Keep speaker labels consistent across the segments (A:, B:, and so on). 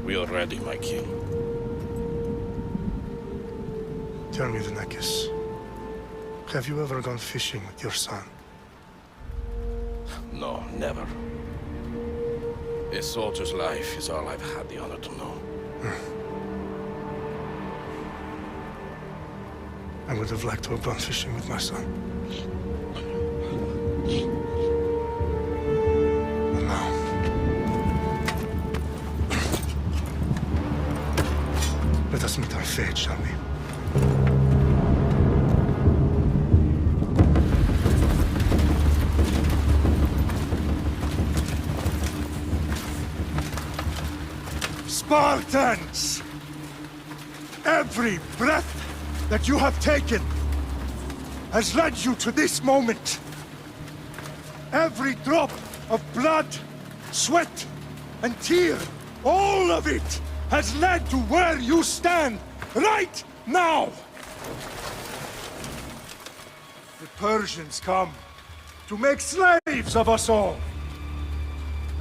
A: We are ready, my king.
B: Tell me, Vinakis, have you ever gone fishing with your son?
A: No, never. A soldier's life is all I've had the honor to know.
B: I would have liked to have gone fishing with my son. And now... let us meet our fate, shall we?
C: Spartans! Every breath that you have taken has led you to this moment. Every drop of blood, sweat, and tear, all of it has led to where you stand right now. The Persians come to make slaves of us all.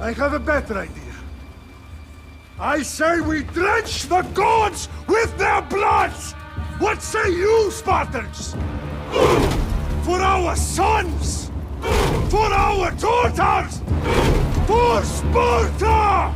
C: I have a better idea. I say we drench the gods with their blood! What say you, Spartans? For our sons! For our daughters! For Sparta!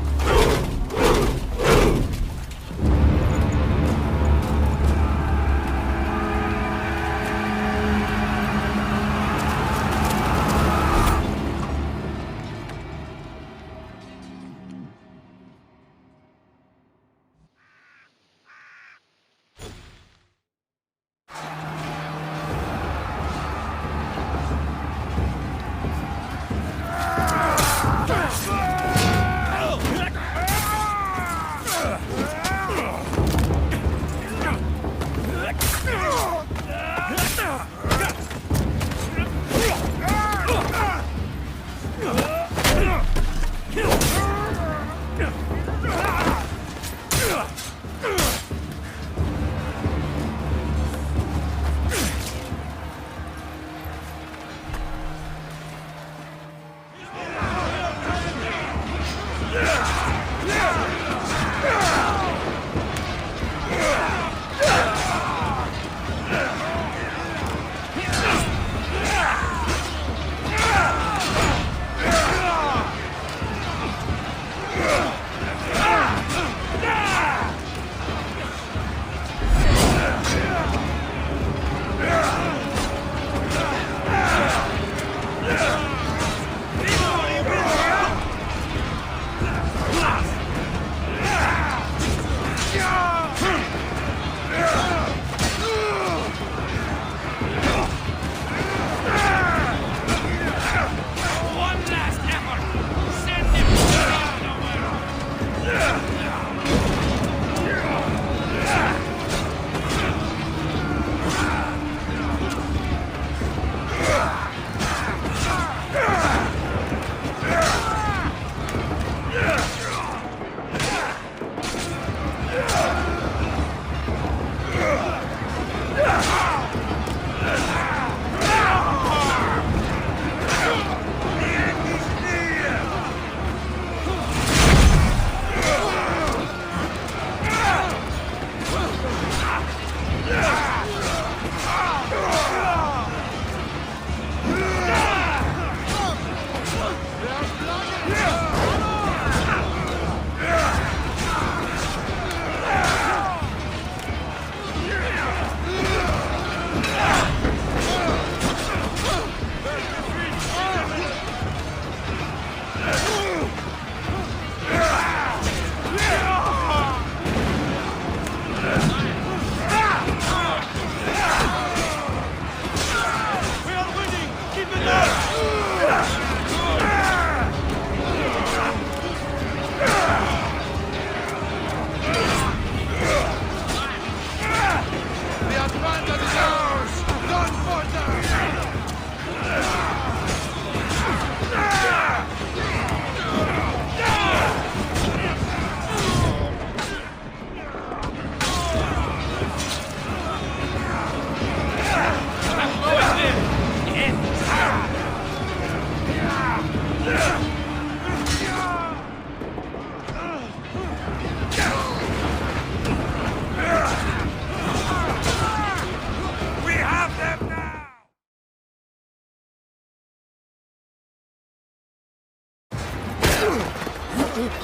D: Puny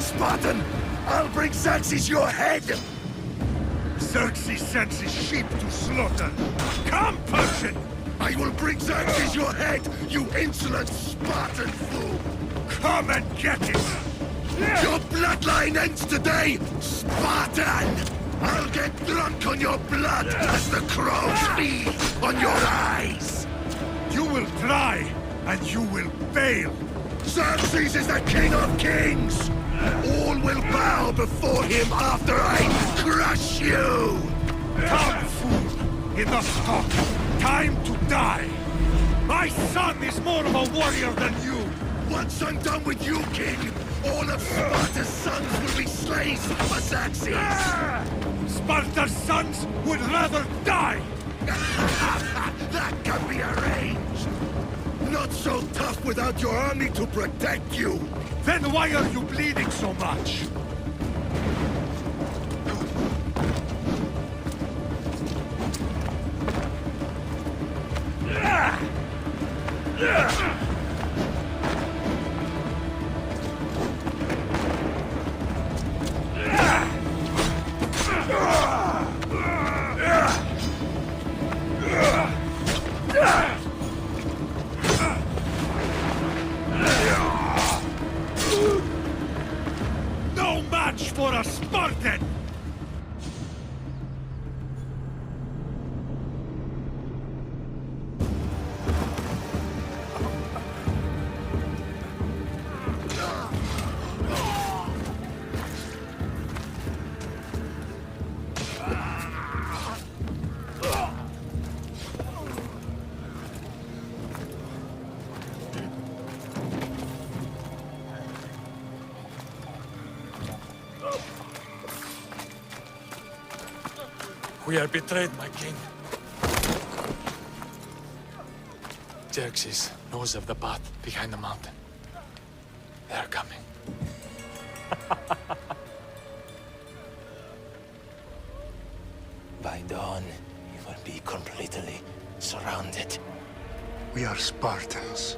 D: Spartan! I'll bring Xerxes your head!
C: Xerxes sends his sheep to slaughter. Come, Persian!
D: I will bring Xerxes your head, you insolent Spartan fool!
C: Come and get it!
D: Your bloodline ends today, Spartan! I'll get drunk on your blood as the crows feed on your eyes!
C: You will try, and you will fail!
D: Xerxes is the king of kings! All will bow before him after I crush you!
C: Come, fool! Enough talk! Time to die! My son is more of a warrior than you!
D: Once I'm done with you, king, all of Sparta's sons will be slaves for Xerxes!
C: Sparta's sons would rather die!
D: That can be arranged! Not so tough without your army to protect you!
C: Then why are you bleeding so much? No match for a Spartan!
E: We are betrayed, my king. Xerxes knows of the path behind the mountain. They are coming.
F: By dawn, you will be completely surrounded.
B: We are Spartans.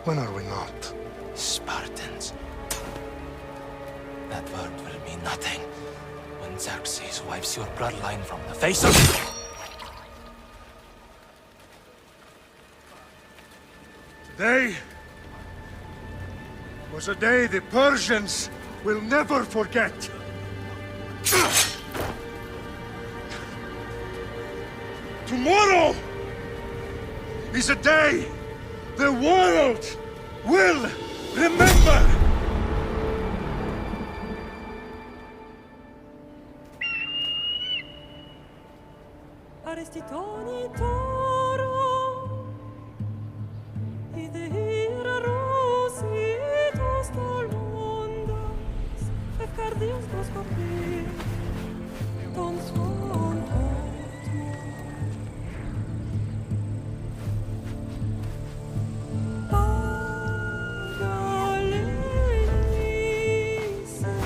B: When are we not?
F: Spartans. That word will mean nothing when Xerxes wipes your bloodline from the face of...
C: Today was a day the Persians will never forget. Tomorrow is a day the world will remember.
G: Arestitoni toro, idehira rositos tolondas, efcardios boscopi, ton son otmo. Pagalenice,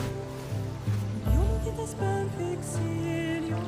G: iuntitas ben fixilionis,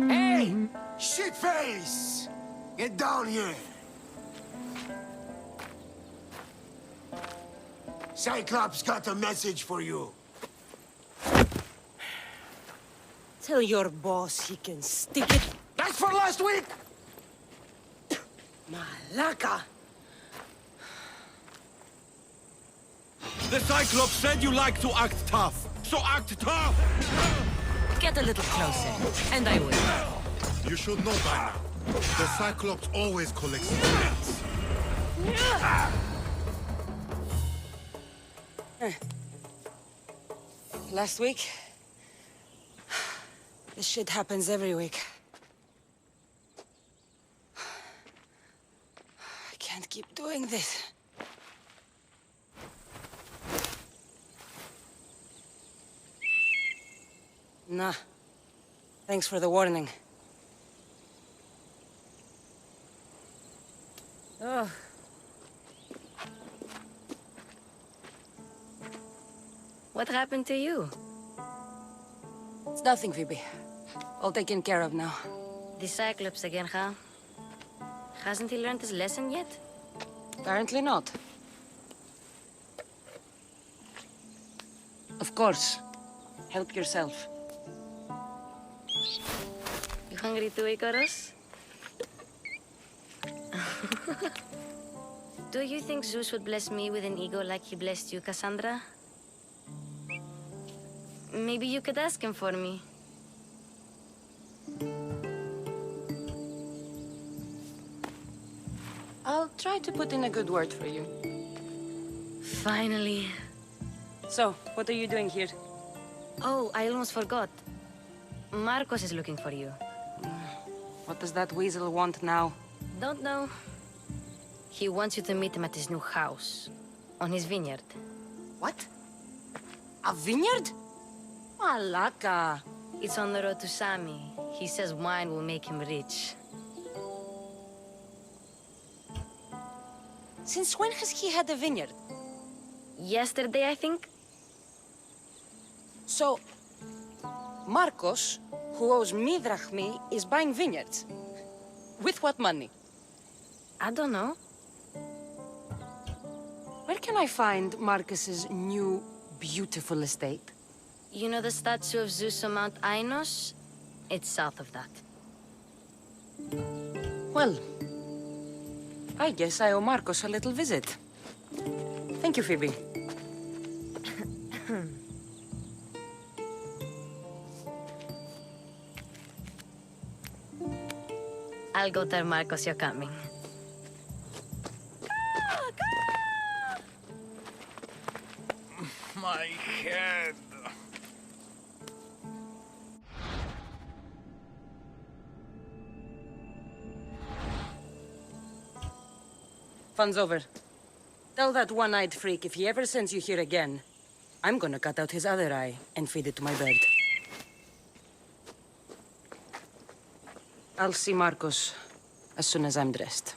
D: Hey! Shitface! Get down here! Cyclops got a message for you.
G: Tell your boss he can stick it.
D: That's for last week!
G: Malaka!
H: The Cyclops said you like to act tough, so act tough!
G: Get a little closer, and I will.
D: You should know by now. The Cyclops always collects secrets.
G: Last week? This shit happens every week. I can't keep doing this. Nah. Thanks for the warning. Oh.
H: What happened to you?
G: It's nothing, Phoebe. All taken care of now.
H: The Cyclops again, huh? Hasn't he learned his lesson yet?
G: Apparently not. Of course. Help yourself.
H: You hungry too, Icarus? Do you think Zeus would bless me with an ego like he blessed you, Cassandra? Maybe you could ask him for me.
G: I'll try to put in a good word for you.
H: Finally.
G: So, what are you doing here?
H: Oh, I almost forgot. Marcos is looking for you.
G: What does that weasel want now?
H: Don't know. He wants you to meet him at his new house. On his vineyard.
G: What? A vineyard? Malaka.
H: It's on the road to Sami. He says wine will make him rich.
G: Since when has he had a vineyard?
H: Yesterday, I think?
G: So, Marcos, who owes me drachmi, is buying vineyards. With what money?
H: I don't know.
G: Where can I find Marcus's new, beautiful estate?
H: You know the statue of Zeus on Mount Ainos? It's south of that.
G: Well, I guess I owe Marcos a little visit. Thank you, Phoebe.
H: I'll go tell Marcos you're coming.
E: My head.
G: Fun's over. Tell that one-eyed freak if he ever sends you here again, I'm gonna cut out his other eye and feed it to my bird. I'll see Marcos as soon as I'm dressed.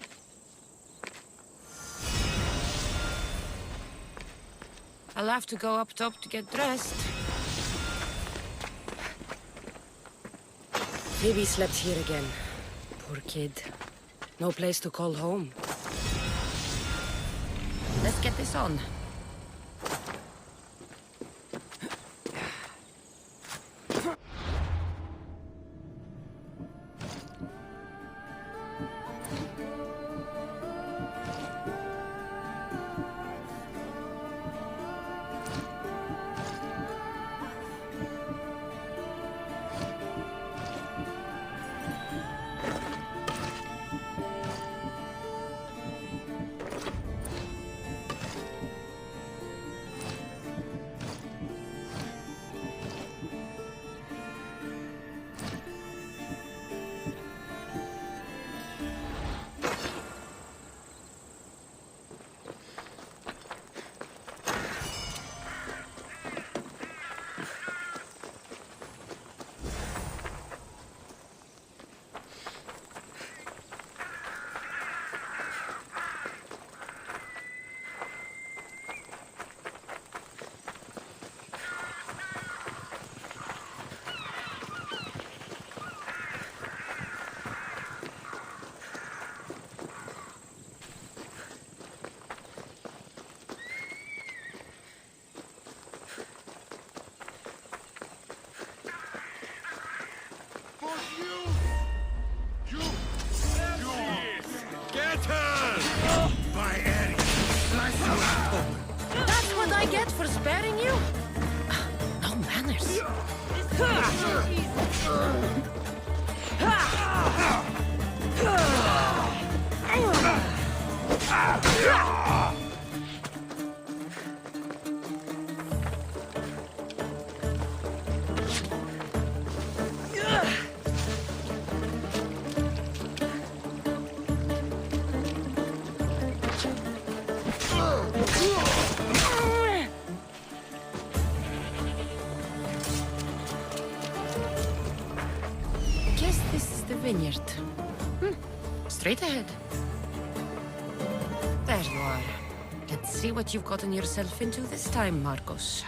I: I'll have to go up top to get dressed.
G: Phoebe slept here again. Poor kid. No place to call home.
I: Let's get this on.
D: Get her! By Ares, slice you out open.
I: That's what I get for sparing you? No manners. Guess this is the vineyard. Straight ahead. There you are. Let's see what you've gotten yourself into this time, Marcos.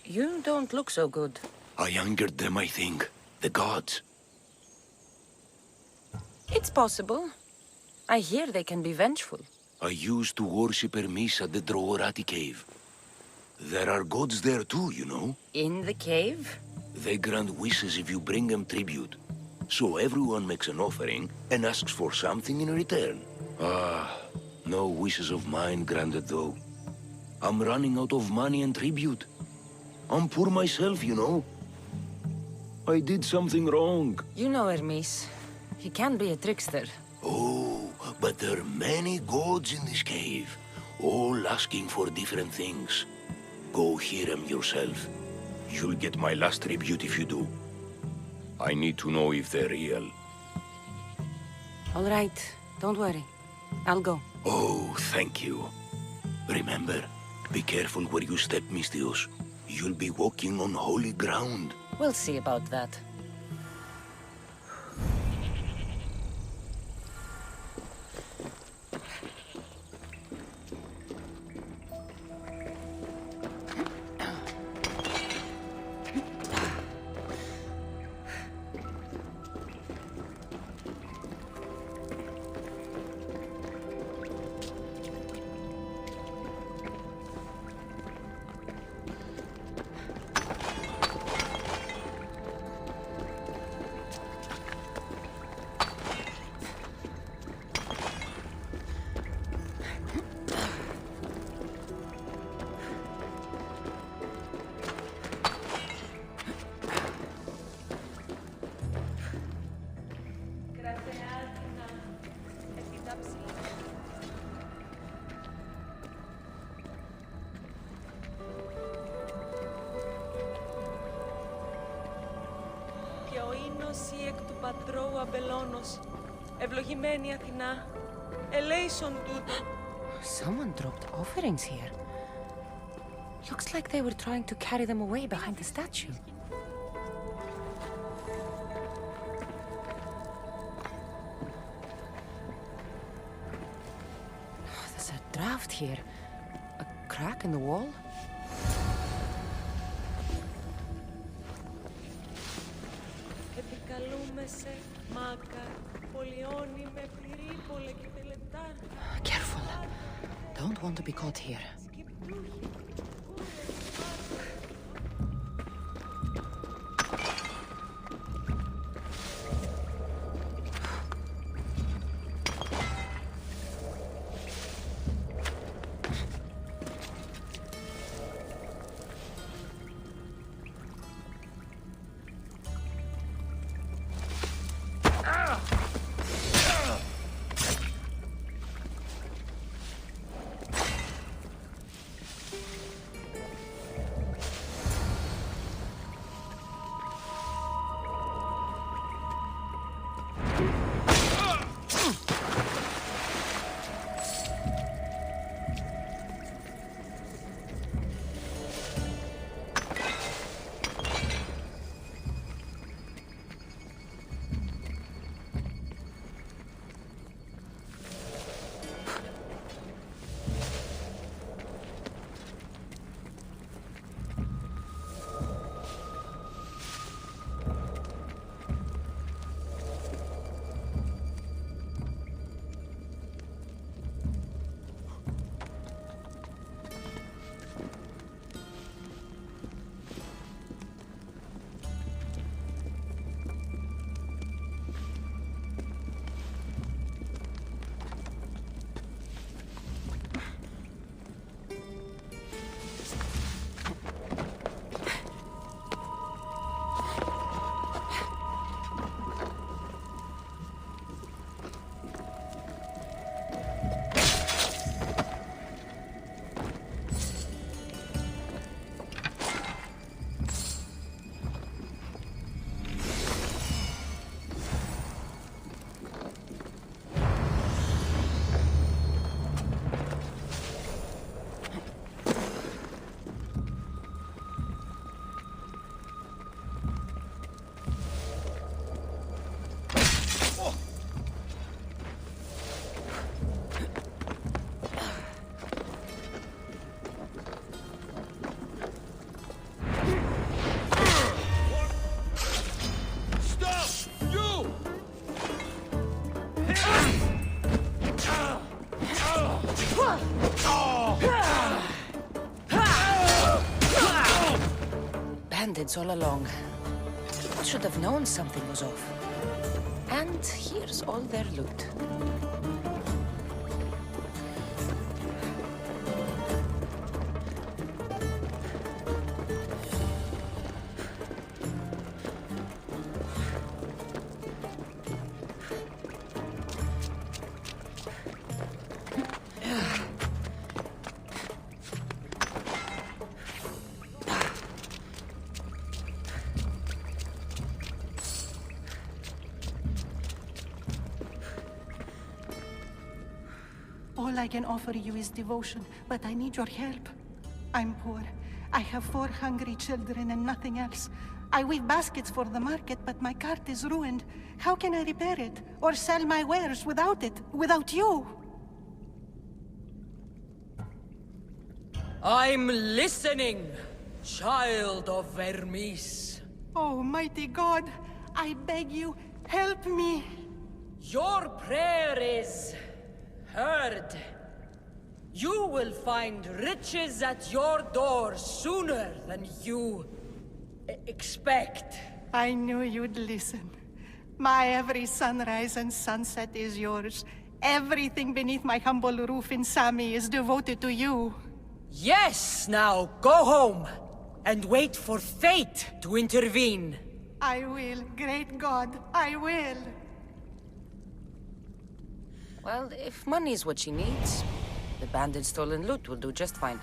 G: You don't look so good.
D: I angered them, I think. The gods.
G: It's possible. I hear they can be vengeful.
D: I used to worship Hermes at the Droorati cave. There are gods there too, you know.
G: In the cave?
D: They grant wishes if you bring them tribute. So everyone makes an offering and asks for something in return. No wishes of mine granted though. I'm running out of money and tribute. I'm poor myself, you know. I did something wrong.
G: You know Hermes. He can be a trickster.
D: Oh, but there are many gods in this cave, all asking for different things. Go hear them yourself. You'll get my last tribute if you do. I need to know if they're real.
G: All right. Don't worry. I'll go.
D: Oh, thank you. Remember, be careful where you step, Mistios. You'll be walking on holy ground.
G: We'll see about that.
J: Ενώση εκ του πατρώου αμπελώνος, ευλογημένη Αθηνά, ελέησον τούτο.
G: Someone dropped offerings here. Looks like they were trying to carry them away behind the statue. Oh, there's a draft here. A crack in the wall?
J: Επικαλούμεσαι, Μάκα, πολιώνει με πυρήπολε και τελετά.
G: Careful. Don't want to be caught here.
I: bandits all along. I should have known something was off. And here's all their loot.
K: All I can offer you is devotion, but I need your help. I'm poor. I have 4 hungry children and nothing else. I weave baskets for the market, but my cart is ruined. How can I repair it? Or sell my wares without it? Without you?
L: I'm listening, child of Vermis.
K: Oh, mighty God, I beg you, help me.
L: Your prayer is heard. You will find riches at your door sooner than you expect.
K: I knew you'd listen. My every sunrise and sunset is yours. Everything beneath my humble roof in Sami is devoted to you.
L: Yes, now go home and wait for fate to intervene.
K: I will, great God, I will.
I: Well, if money's what she needs, the bandit stolen loot will do just fine.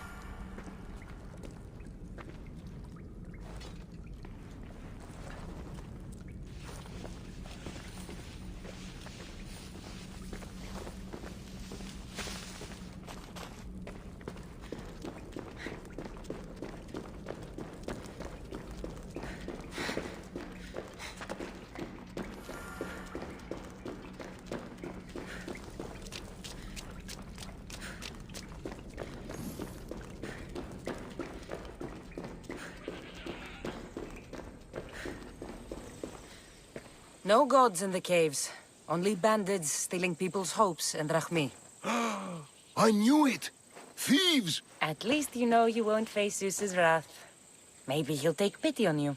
I: No gods in the caves. Only bandits stealing people's hopes and Rahmi.
D: I knew it! Thieves!
I: At least you know you won't face Zeus's wrath. Maybe he'll take pity on you.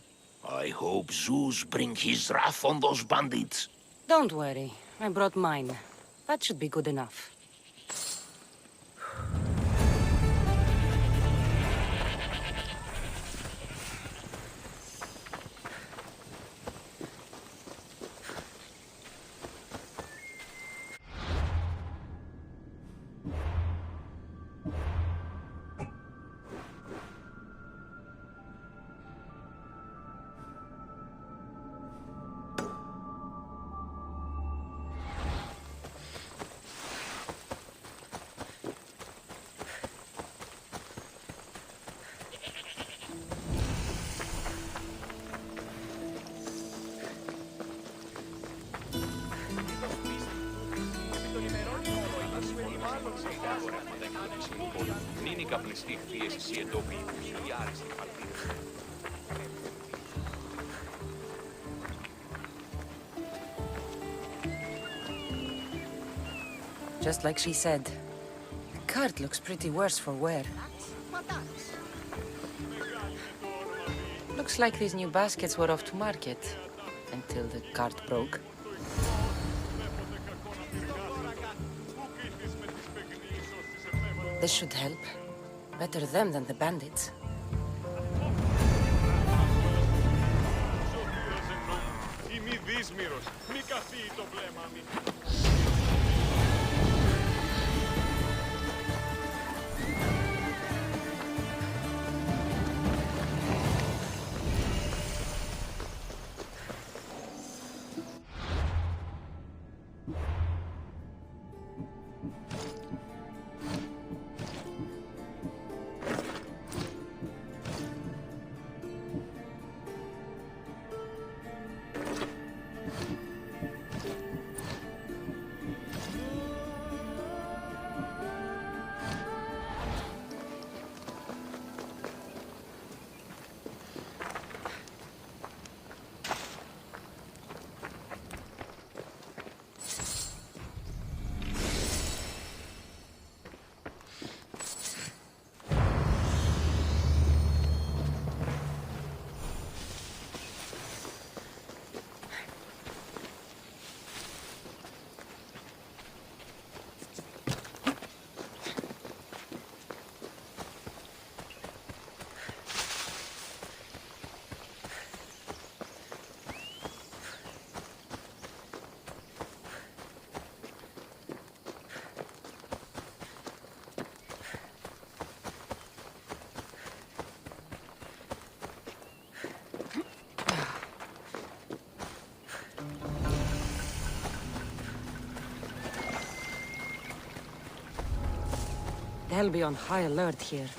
D: I hope Zeus bring his wrath on those bandits.
G: Don't worry. I brought mine. That should be good enough.
M: Μην η καπνιστή πίεση εντόπιους ή άριστη χαρτίδα.
I: Just like she said. The cart looks pretty worse for wear. Looks like these new baskets were off to market. Until the cart broke. This should help. Better them than the bandits.
C: Είμαι δύσμυρος. Μη καθίσει το βλέμμα μη.
G: hell be on high alert here.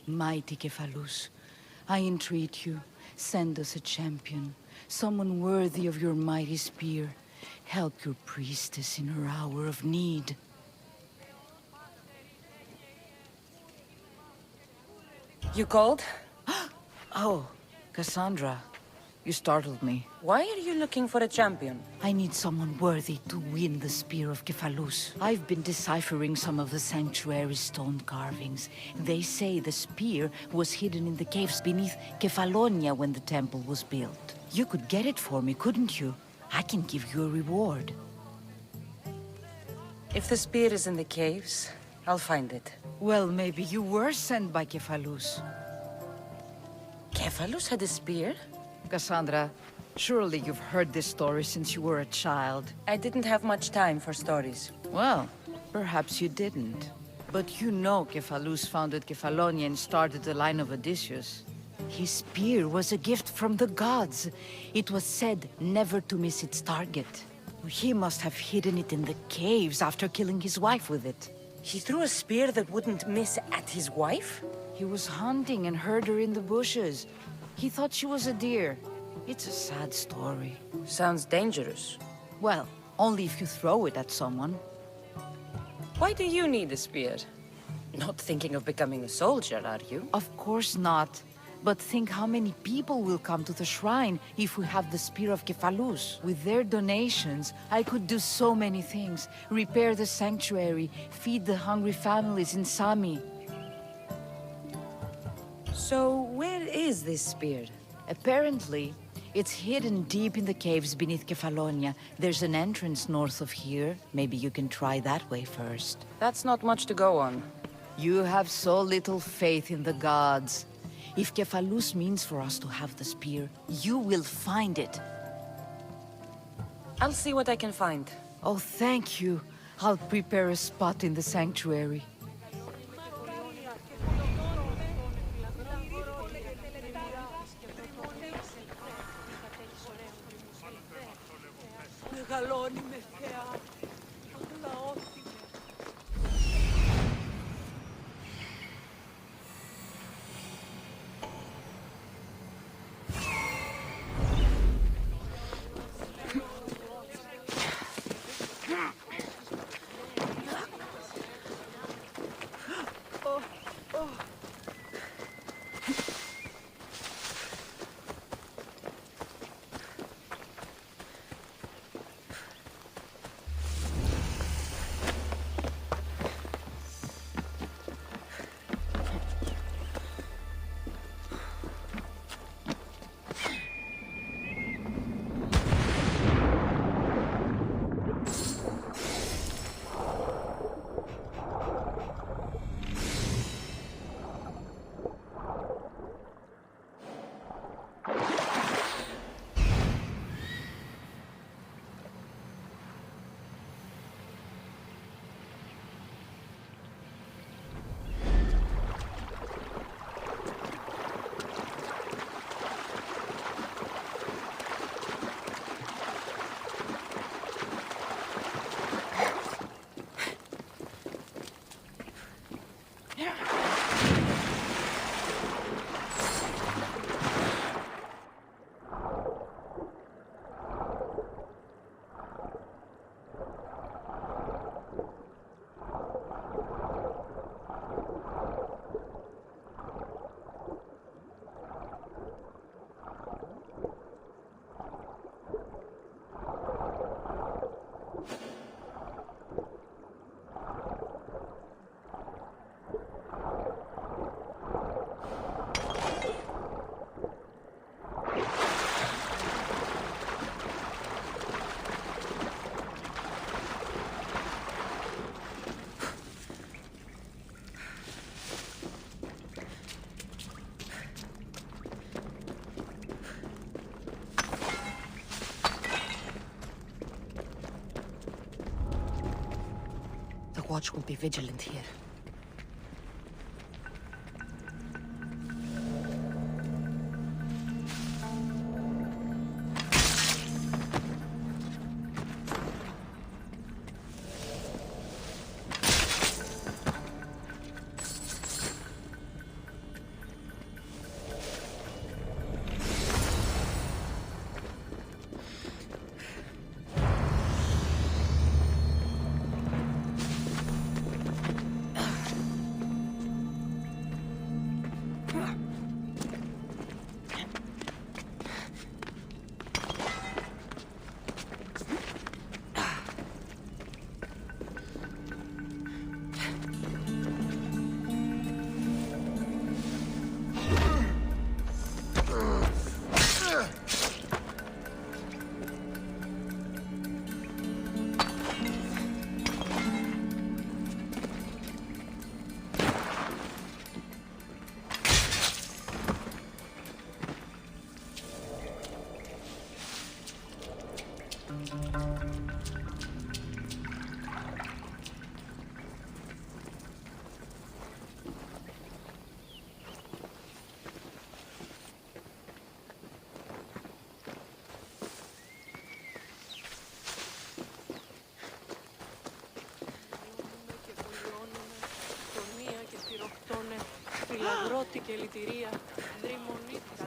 L: Mighty Kephalus, I entreat you, send us a champion, someone worthy of your mighty spear. Help your priestess in her hour of need.
I: You called?
L: Oh, Cassandra, you startled me.
I: Why are you looking for a champion?
L: I need someone worthy to win the spear of Kephalus. I've been deciphering some of the sanctuary's stone carvings. They say the spear was hidden in the caves beneath Kefalonia when the temple was built. You could get it for me, couldn't you? I can give you a reward.
I: If the spear is in the caves, I'll find it.
L: Well, maybe you were sent by Kephalus.
I: Kephalus had a spear?
L: Cassandra, surely you've heard this story since you were a child.
I: I didn't have much time for stories.
L: Well, perhaps you didn't. But you know Kephalus founded Kefalonia and started the line of Odysseus. His spear was a gift from the gods. It was said never to miss its target. He must have hidden it in the caves after killing his wife with it.
I: He threw a spear that wouldn't miss at his wife?
L: He was hunting and heard her in the bushes. He thought she was a deer. It's a sad story.
I: Sounds dangerous.
L: Well, only if you throw it at someone.
I: Why do you need a spear? Not thinking of becoming a soldier, are you?
L: Of course not. But think how many people will come to the shrine if we have the spear of Kephalus. With their donations, I could do so many things. Repair the sanctuary, feed the hungry families in Sami.
I: So, where is this spear?
L: Apparently, it's hidden deep in the caves beneath Kefalonia. There's an entrance north of here. Maybe you can try that way first.
I: That's not much to go on.
L: You have so little faith in the gods. If Kephalus means for us to have the spear, you will find it.
I: I'll see what I can find.
L: Oh, thank you. I'll prepare a spot in the sanctuary.
I: The watch will be vigilant here.
J: Ό,τι και λυτηρία. Δρυμονήθηκα.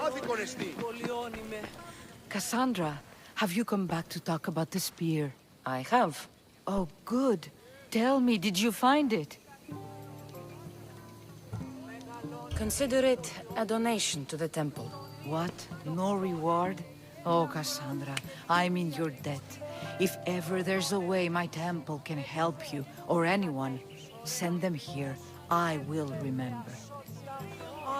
C: Άδικον εστί.
J: Πολιώνει με.
L: Cassandra, have you come back to talk about the spear?
I: I have.
L: Oh, good. Tell me, did you find it?
I: Consider it a donation to the temple.
L: What? No reward? Oh, Cassandra, I'm in your debt. If ever there's a way my temple can help you, or anyone, send them here. I will remember.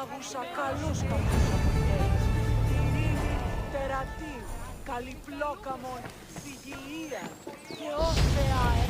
J: Άγουσα καλούς καρπούς αποτέλες. Ειρήνη, τερατή, καλυπλόκαμον, θυγηλία και ως Θεάε.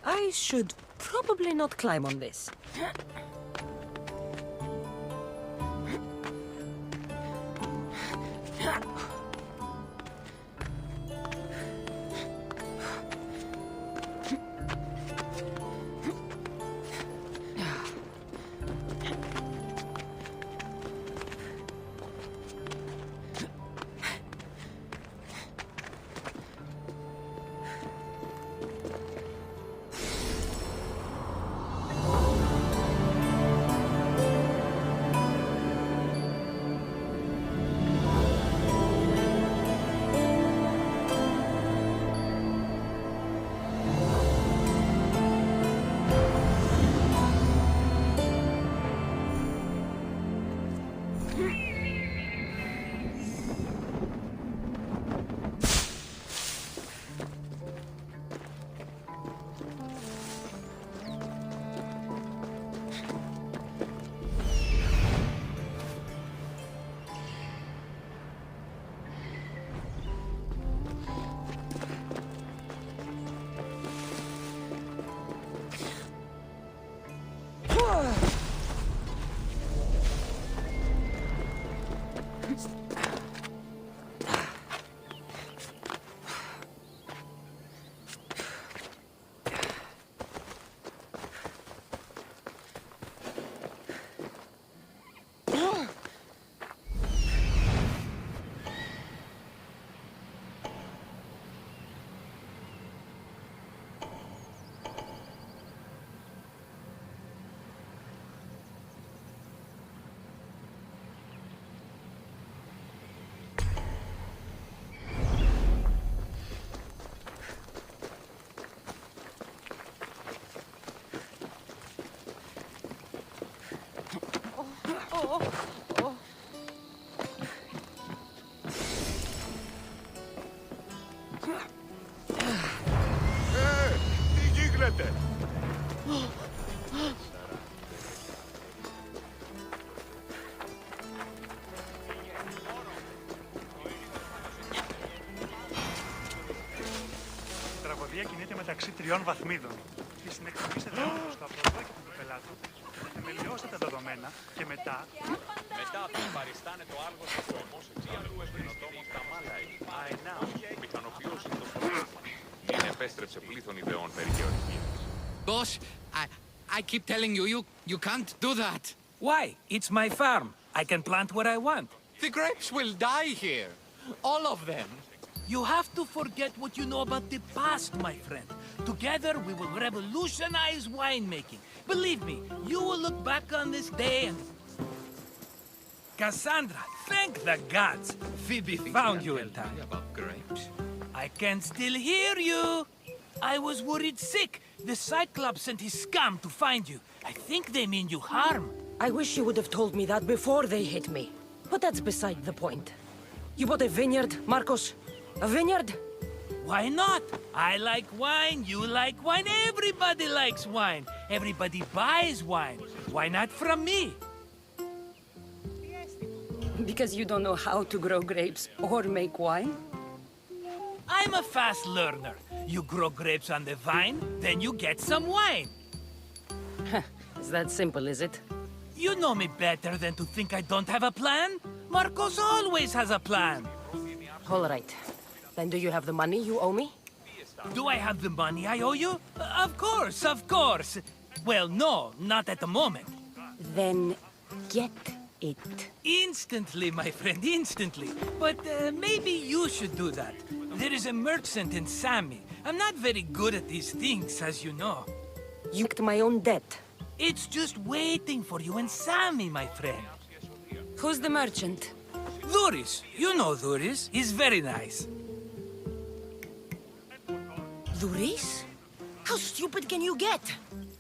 I: I should probably not climb on this.
C: Τι γίνεται?
N: Η τραγωδία κινείται μεταξύ τριών βαθμίδων. Η συνεκτιμήστε δέματος του απροδόκητου του πελάτου, θεμελιώστε τα δεδομένα και μετά...
M: Μετά παριστάνε το άργος του εμός εξιαλού εμπρινοτόμων τα μάλαη. Αενά, μηχανοποιός το πρόγραμμα. Μην επέστρεψε πλήθον ιδεών περί γεωργίας.
O: Boss, I keep telling you, you can't do that.
P: Why? It's my farm. I can plant what I want.
O: The grapes will die here. All of them.
P: You have to forget what you know about the past, my friend. Together, we will revolutionize winemaking. Believe me, you will look back on this day and... Cassandra, thank the gods! Phoebe found you in time.
F: About grapes?
P: I can still hear you! I was worried sick. The Cyclops sent his scum to find you. I think they mean you harm.
G: I wish you would have told me that before they hit me. But that's beside the point. You bought a vineyard, Marcos? A vineyard?
P: Why not? I like wine, you like wine, everybody likes wine. Everybody buys wine. Why not from me?
G: Because you don't know how to grow grapes or make wine?
P: I'm a fast learner. You grow grapes on the vine, then you get some wine.
G: It's that simple, is it?
P: You know me better than to think I don't have a plan. Marcos always has a plan.
G: All right. Then do you have the money you owe me?
P: Do I have the money I owe you? Of course, of course. Well, no, not at the moment.
G: Then get it.
P: Instantly, my friend, instantly. But maybe you should do that. There is a merchant in Sami. I'm not very good at these things, as you know.
G: You took my own debt.
P: It's just waiting for you in Sami, my friend.
G: Who's the merchant?
P: Duris. You know Duris. He's very nice.
G: Duris? How stupid can you get?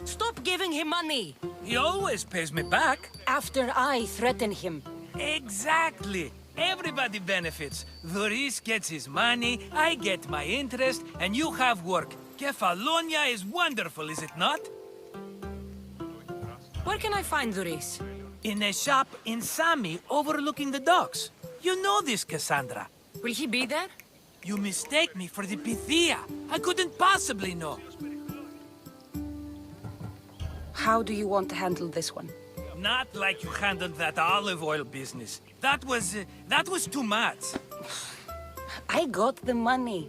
G: Stop giving him money!
P: He always pays me back.
G: After I threaten him.
P: Exactly. Everybody benefits. Duris gets his money, I get my interest, and you have work. Kefalonia is wonderful, is it not?
G: Where can I find Duris?
P: In a shop in Sami, overlooking the docks. You know this, Cassandra.
G: Will he be there?
P: You mistake me for the Pythia. I couldn't possibly know.
G: How do you want to handle this one?
P: Not like you handled that olive oil business. That was too much.
G: I got the money.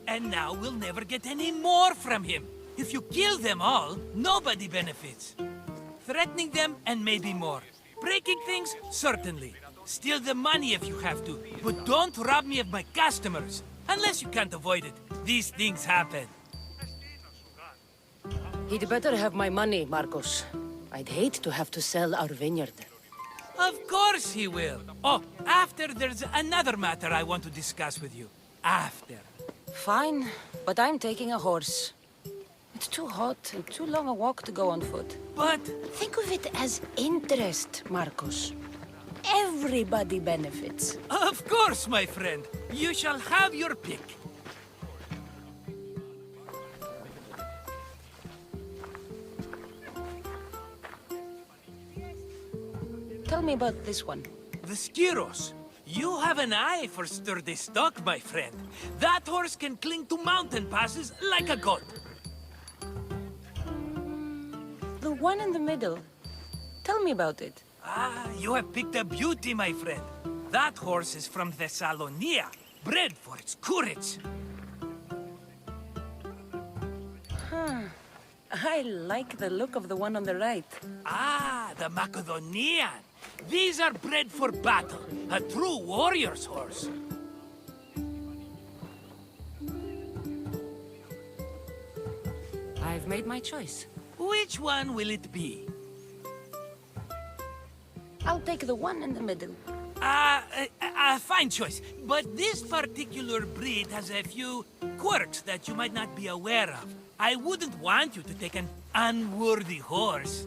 P: And now we'll never get any more from him. If you kill them all, nobody benefits. Threatening them, and maybe more. Breaking things, certainly. Steal the money if you have to, but don't rob me of my customers. Unless you can't avoid it. These things happen.
G: He'd better have my money, Marcos. I'd hate to have to sell our vineyard.
P: Of course he will. Oh, after there's another matter I want to discuss with you. After.
G: Fine, but I'm taking a horse. It's too hot and too long a walk to go on foot.
P: But...
G: think of it as interest, Marcos. Everybody benefits.
P: Of course, my friend. You shall have your pick.
G: Tell me about this one.
P: The Skiros. You have an eye for sturdy stock, my friend. That horse can cling to mountain passes like a goat.
G: The one in the middle. Tell me about it.
P: Ah, you have picked a beauty, my friend. That horse is from Thessalonia, bred for its courage.
G: Huh. I like the look of the one on the right.
P: Ah, the Macedonian. These are bred for battle. A true warrior's horse.
G: I've made my choice.
P: Which one will it be?
G: I'll take the one in the middle.
P: Fine choice. But this particular breed has a few quirks that you might not be aware of. I wouldn't want you to take an unworthy horse.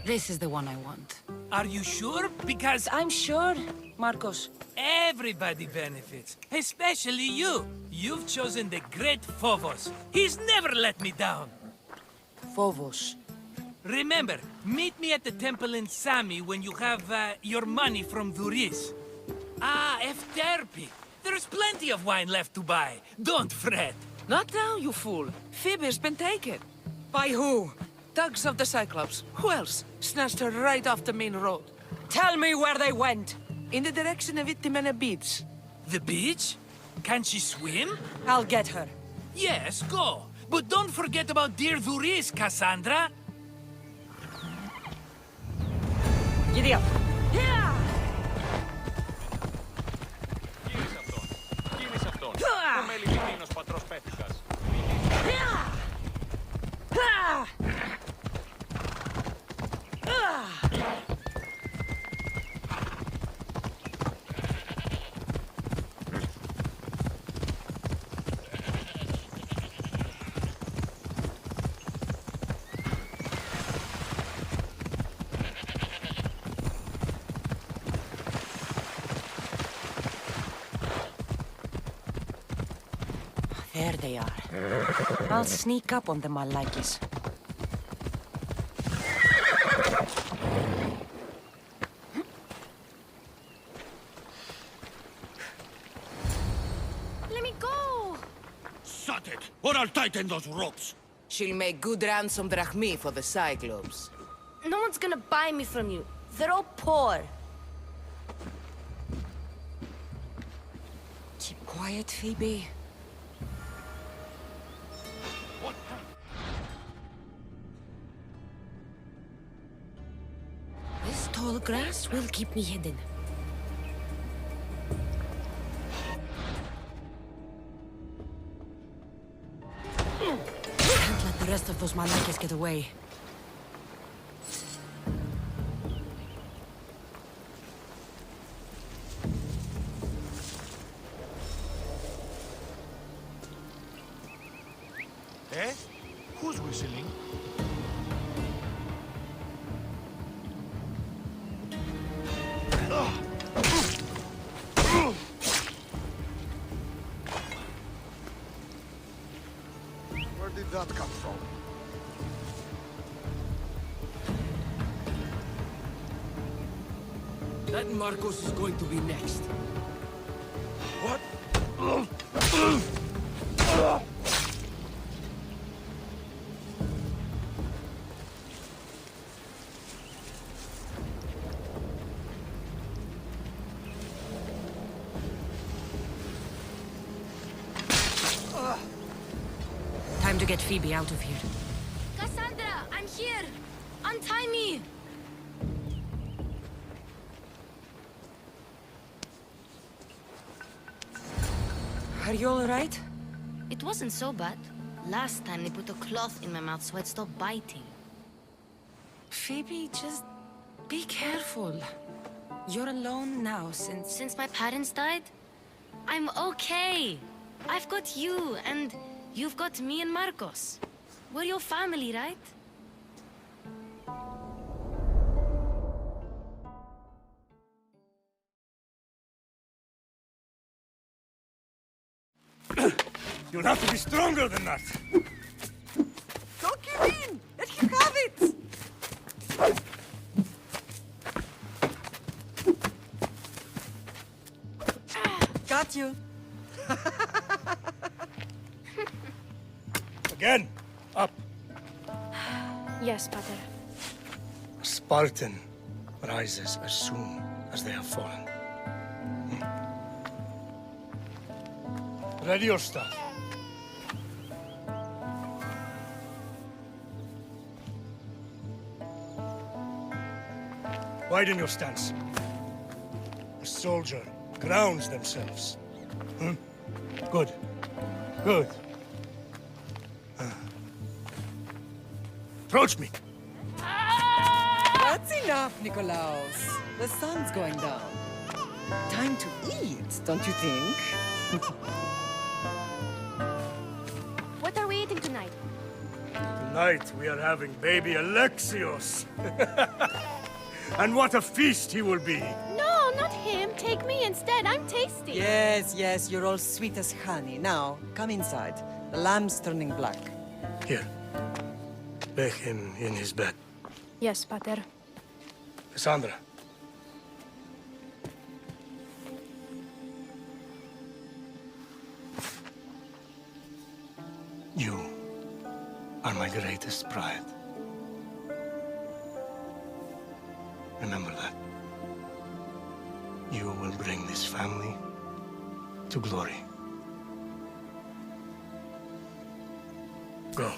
G: This is the one I want.
P: Are you sure? Because
G: I'm sure, Marcos.
P: everybody benefits, especially you. You've chosen the great Phobos. He's never let me down.
G: Phobos.
P: Remember, meet me at the temple in Sami when you have your money from Duris. Ah, Efterpi. There's plenty of wine left to buy. Don't fret.
J: Not now, you fool. Phoebe's been taken.
G: By who?
J: Thugs of the Cyclops. Who else? Snatched her right off the main road.
G: Tell me where they went.
J: In the direction of Itimena Beach.
P: The beach? Can she swim?
G: I'll get her.
P: Yes, go. But don't forget about dear Duris, Cassandra.
G: Giddy up.
M: Ο μελιτημένος πατρός πέθηκας.
I: There they are. I'll sneak up on them, Malakis.
H: Let me go!
Q: Shut it, or I'll tighten those ropes.
J: She'll make good ransom drachmi for the Cyclops.
H: No one's gonna buy me from you. They're all poor.
I: Keep quiet, Phoebe. This tall grass will keep me hidden. Can't let the rest of those Malakis get away.
C: Eh? Who's whistling? Where did that come from?
Q: That Marcos is going to be next.
C: What?
I: Time to get Phoebe out of here.
H: Cassandra, I'm here! Untie me!
I: Are you all right?
H: It wasn't so bad. Last time they put a cloth in my mouth so I'd stop biting.
I: Phoebe, just be careful. You're alone now since...
H: Since my parents died? I'm okay. I've got you, and you've got me and Marcos. We're your family, right?
C: You'll have to be stronger than that.
J: Don't give in! Let him have it!
I: Got you.
C: Again, up.
H: Yes, Pater.
B: A Spartan rises as soon as they have fallen.
C: Ready your staff. Widen your stance. A soldier grounds themselves. Good. Good. Approach me.
J: That's enough, Nikolaos. The sun's going down. Time to eat, don't you think?
H: What are we eating tonight?
C: Tonight we are having baby Alexios. And what a feast he will be.
H: No, not him. Take me instead. I'm tasty.
J: Yes, yes, you're all sweet as honey. Now, come inside. The lamb's turning black.
B: Here. Lay him in his bed.
H: Yes, Pater.
B: Cassandra. You are my greatest pride. Remember that. You will bring this family to glory. Go.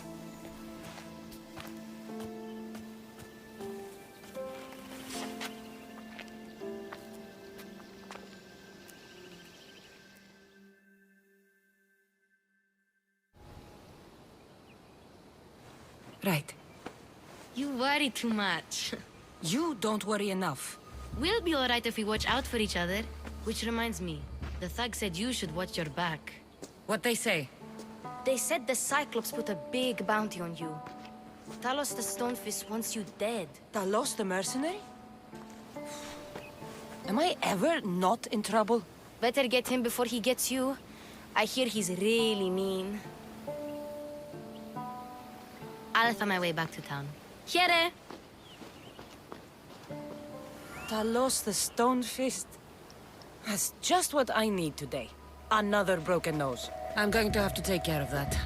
G: Right.
H: You worry too much.
G: You don't worry enough.
H: We'll be alright if we watch out for each other. Which reminds me, the thug said you should watch your back.
G: What they say?
H: They said the Cyclops put a big bounty on you. Talos the Stonefist wants you dead.
G: Talos the mercenary? Am I ever not in trouble?
H: Better get him before he gets you. I hear he's really mean. I'll find my way back to town. Here!
G: Talos the Stonefist. That's just what I need today. Another broken nose. I'm going to have to take care of that.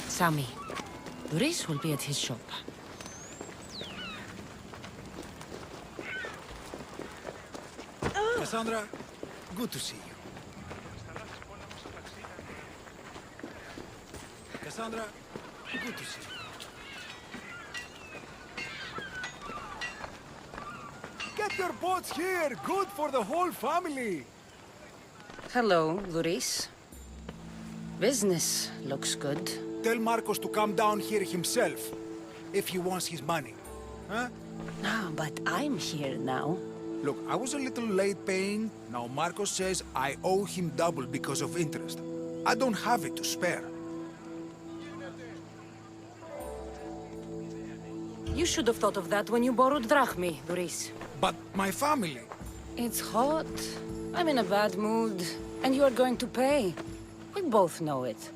G: Sami, Luis will be at his shop.
R: Cassandra, good to see you. Cassandra, good to see you. Get your boats here! Good for the whole family!
G: Hello, Luis. Business looks good.
R: Tell Marcos to come down here himself, if he wants his money. Huh?
G: No, but I'm here now.
R: Look, I was a little late paying. Now Marcos says I owe him double because of interest. I don't have it to spare.
G: You should have thought of that when you borrowed drachmi, Luis.
R: But my family...
G: It's hot. I'm in a bad mood. And you are going to pay. We both know it.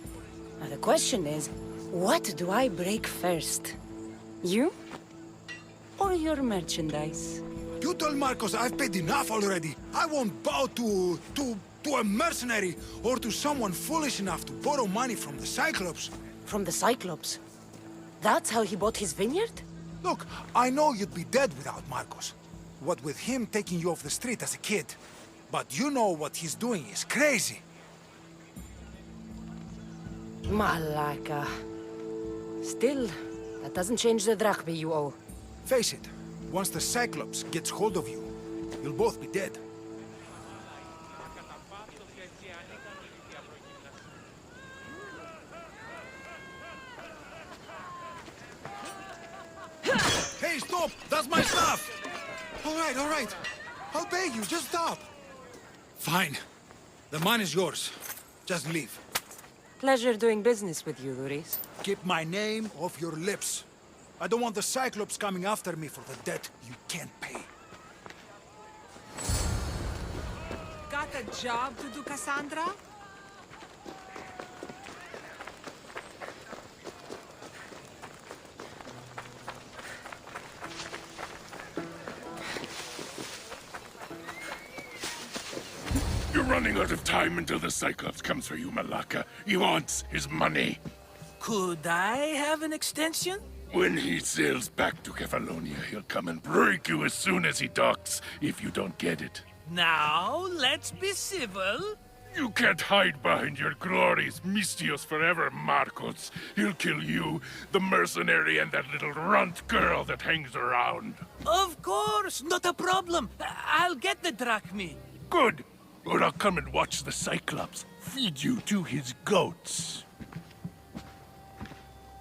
G: Now the question is, what do I break first? You? Or your merchandise?
R: You told Marcos I've paid enough already. I won't bow to a mercenary or to someone foolish enough to borrow money from the Cyclops.
G: From the Cyclops? That's how he bought his vineyard?
R: Look, I know you'd be dead without Marcos. What with him taking you off the street as a kid. But you know what he's doing is crazy.
G: Malaka. Still, that doesn't change the drachmi you owe.
R: Face it, once the Cyclops gets hold of you, you'll both be dead. Hey, stop! That's my stuff! All right. I'll pay you, just stop. Fine. The money's yours. Just leave.
G: Pleasure doing business with you, Luis.
R: Keep my name off your lips. I don't want the Cyclops coming after me for the debt you can't pay.
J: Got a job to do, Cassandra?
A: You're running out of time until the Cyclops comes for you, Malaka. He wants his money.
P: Could I have an extension?
A: When he sails back to Kefalonia, he'll come and break you as soon as he docks, if you don't get it.
P: Now, let's be civil.
A: You can't hide behind your glories, Mistios forever, Marcos. He'll kill you, the mercenary, and that little runt girl that hangs around.
P: Of course, not a problem. I'll get the drachmi.
A: Good. Or I'll come and watch the Cyclops feed you to his goats.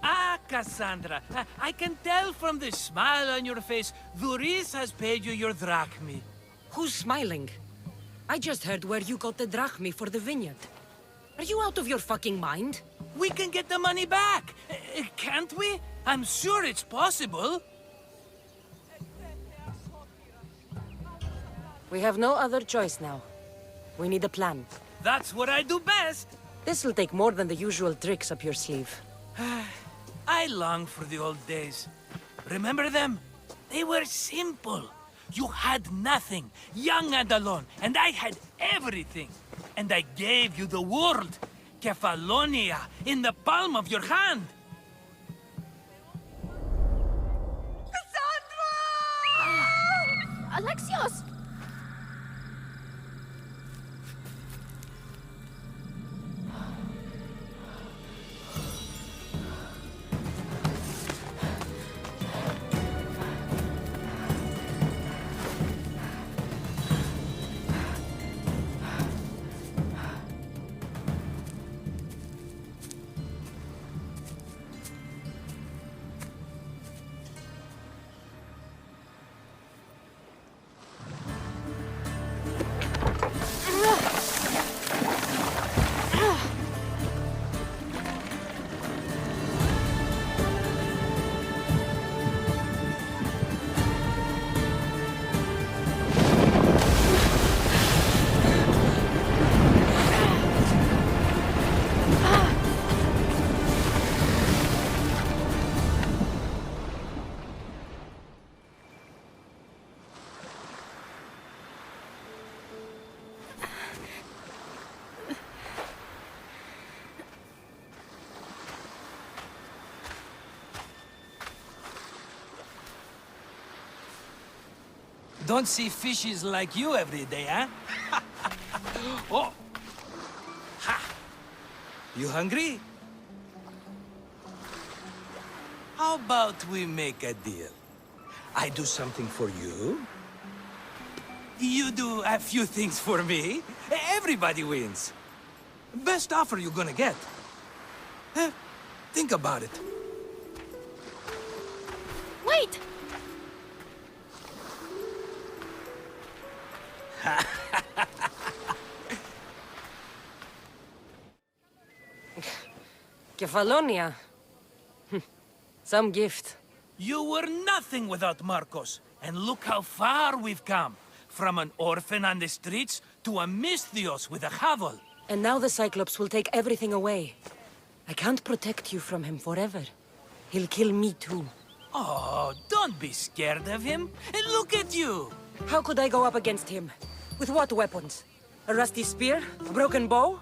P: Ah, Cassandra, I can tell from the smile on your face, Duris has paid you your drachmi.
G: Who's smiling? I just heard where you got the drachmi for the vineyard. Are you out of your fucking mind?
P: We can get the money back, can't we? I'm sure it's possible.
G: We have no other choice now. We need a plan.
P: That's what I do best.
G: This'll take more than the usual tricks up your sleeve.
P: I long for the old days. Remember them? They were simple. You had nothing, young and alone, and I had everything. And I gave you the world, Kefalonia, in the palm of your hand.
H: Alexios!
P: Don't see fishes like you every day, huh? Oh! Ha! You hungry? How about we make a deal? I do something for you. You do a few things for me. Everybody wins. Best offer you're gonna get. Think about it.
H: Wait!
G: Kefalonia. Some gift.
P: You were nothing without Marcos. And look how far we've come. From an orphan on the streets to a Mistios with a hovel.
G: And now the Cyclops will take everything away. I can't protect you from him forever. He'll kill me too.
P: Oh, don't be scared of him. And look at you.
G: How could I go up against him? With what weapons? A rusty spear? A broken bow?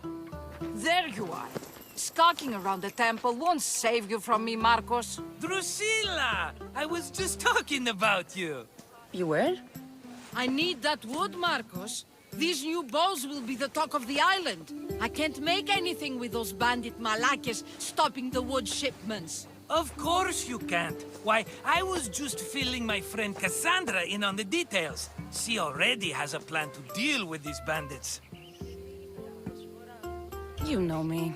L: There you are. Skulking around the temple won't save you from me, Marcos.
P: Drusilla! I was just talking about you.
G: You were?
L: I need that wood, Marcos. These new bows will be the talk of the island. I can't make anything with those bandit malakes stopping the wood shipments.
P: Of course you can't. Why, I was just filling my friend Cassandra in on the details. She already has a plan to deal with these bandits.
G: You know me.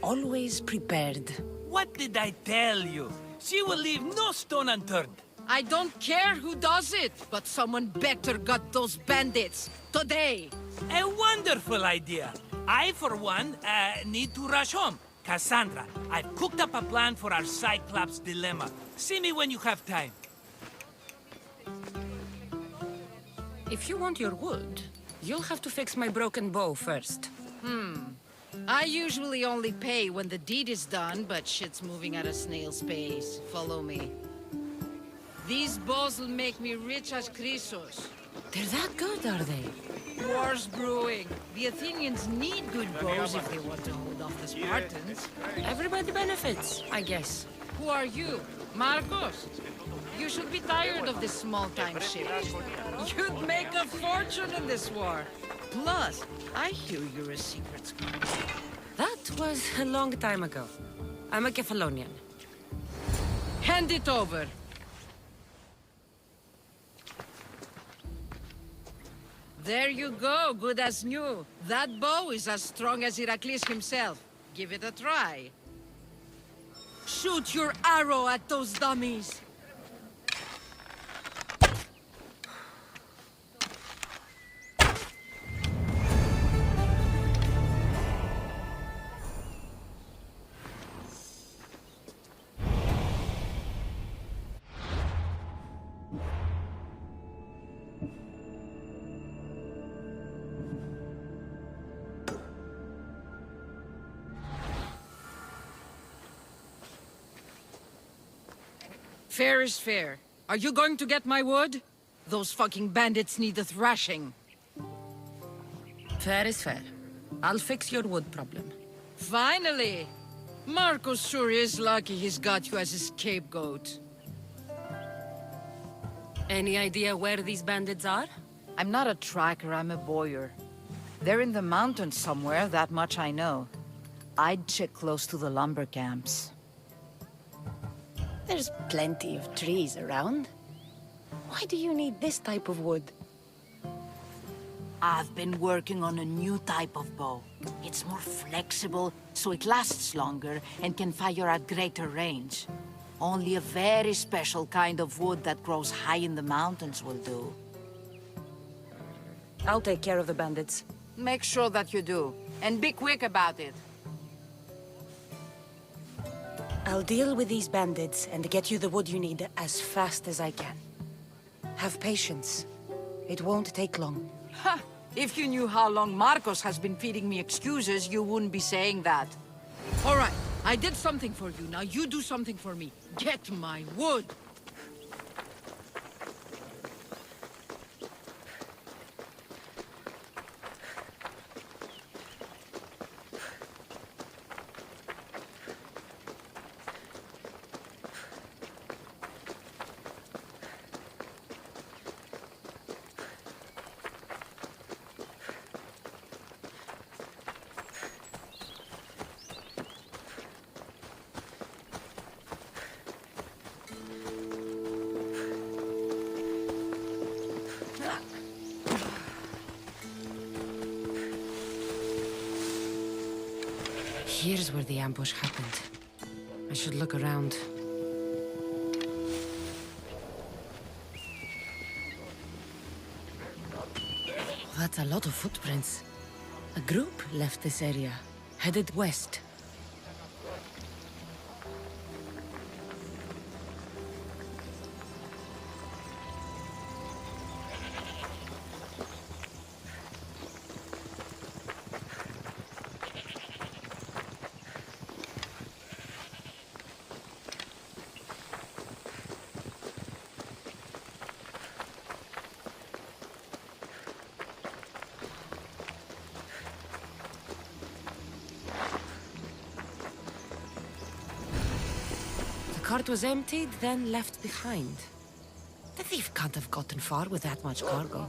G: Always prepared.
P: What did I tell you? She will leave no stone unturned.
L: I don't care who does it, but someone better got those bandits. Today.
P: A wonderful idea. I, for one, need to rush home. Cassandra, I've cooked up a plan for our Cyclops dilemma. See me when you have time.
G: If you want your wood, you'll have to fix my broken bow first.
L: I usually only pay when the deed is done, but shit's moving at a snail's pace. Follow me. These bows will make me rich as Chrysos.
G: They're that good, are they?
L: War's brewing. The Athenians need good bows if they want to hold off the Spartans.
G: Everybody benefits, I guess.
L: Who are you? Marcos? You should be tired of this small-time shit. You'd make a fortune in this war. Plus, I hear you're a secret spy.
G: That was a long time ago. I'm a Kefalonian.
L: Hand it over. There you go, good as new. That bow is as strong as Heracles himself. Give it a try. Shoot your arrow at those dummies. Fair is fair. Are you going to get my wood? Those fucking bandits need a thrashing.
G: Fair is fair. I'll fix your wood problem.
L: Finally! Marcos sure is lucky he's got you as his scapegoat.
G: Any idea where these bandits are?
L: I'm not a tracker, I'm a boyer. They're in the mountains somewhere, that much I know. I'd check close to the lumber camps.
G: There's plenty of trees around. Why do you need this type of wood?
L: I've been working on a new type of bow. It's more flexible, so it lasts longer and can fire at greater range. Only a very special kind of wood that grows high in the mountains will do.
G: I'll take care of the bandits.
L: Make sure that you do, and be quick about it.
G: I'll deal with these bandits and get you the wood you need as fast as I can. Have patience. It won't take long.
L: Ha! If you knew how long Marcos has been feeding me excuses, you wouldn't be saying that. All right, I did something for you. Now you do something for me. Get my wood!
G: Here's where the ambush happened. I should look around. That's a lot of footprints. A group left this area, headed west. The cart was emptied, then left behind. The thief can't have gotten far with that much cargo.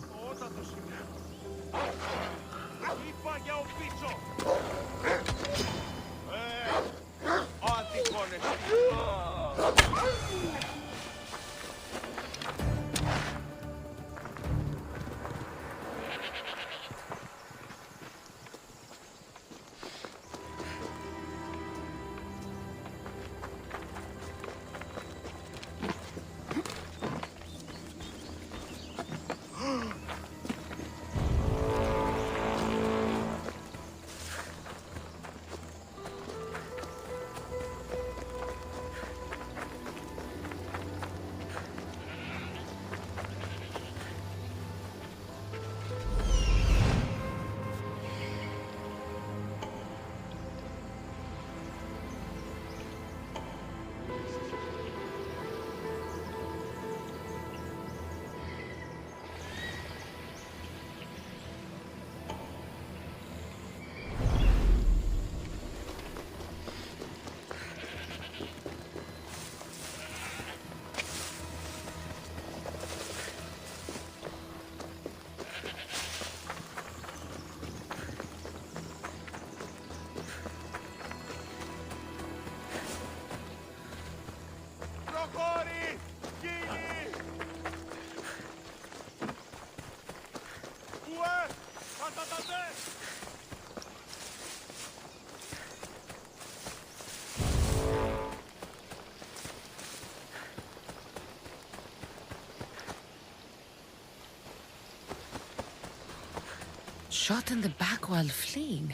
I: Shot in the back while fleeing.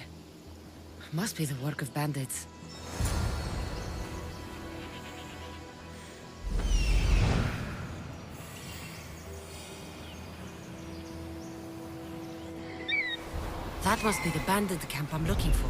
I: Must be the work of bandits. That must be the bandit camp I'm looking for.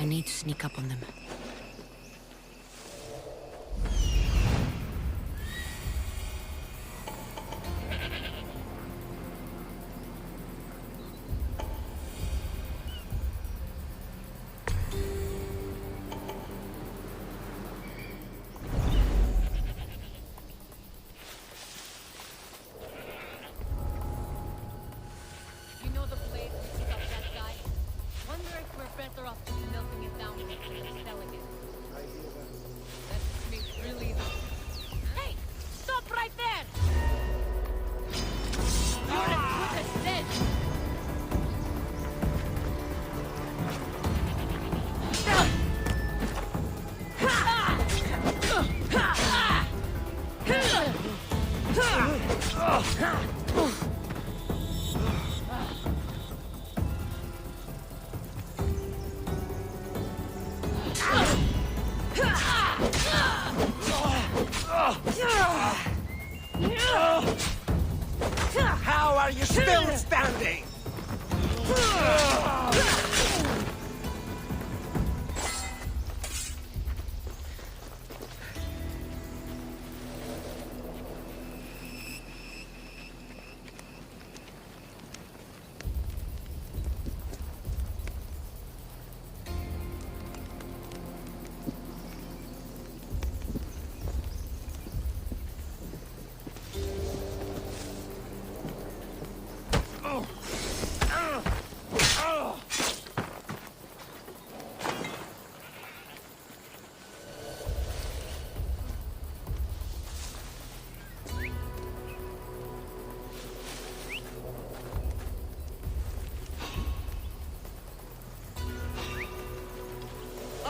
I: I need to sneak up on them.
S: You know the place we took up that guy? Wonder if we're better off just melting it down instead of selling it. I hear that. That makes really Hey! Stop right there! You're as good as dead!
T: How are you still standing?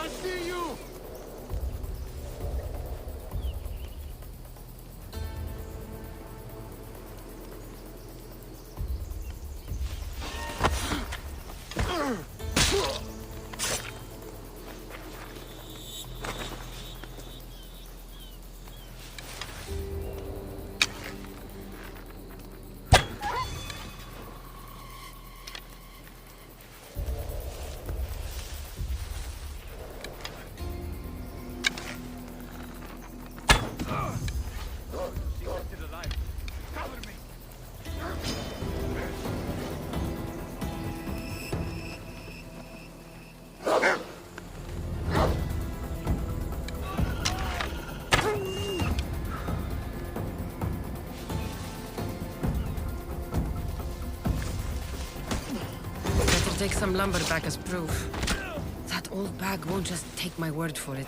Q: I see you!
I: Better take some lumber back as proof. That old bag won't just take my word for it.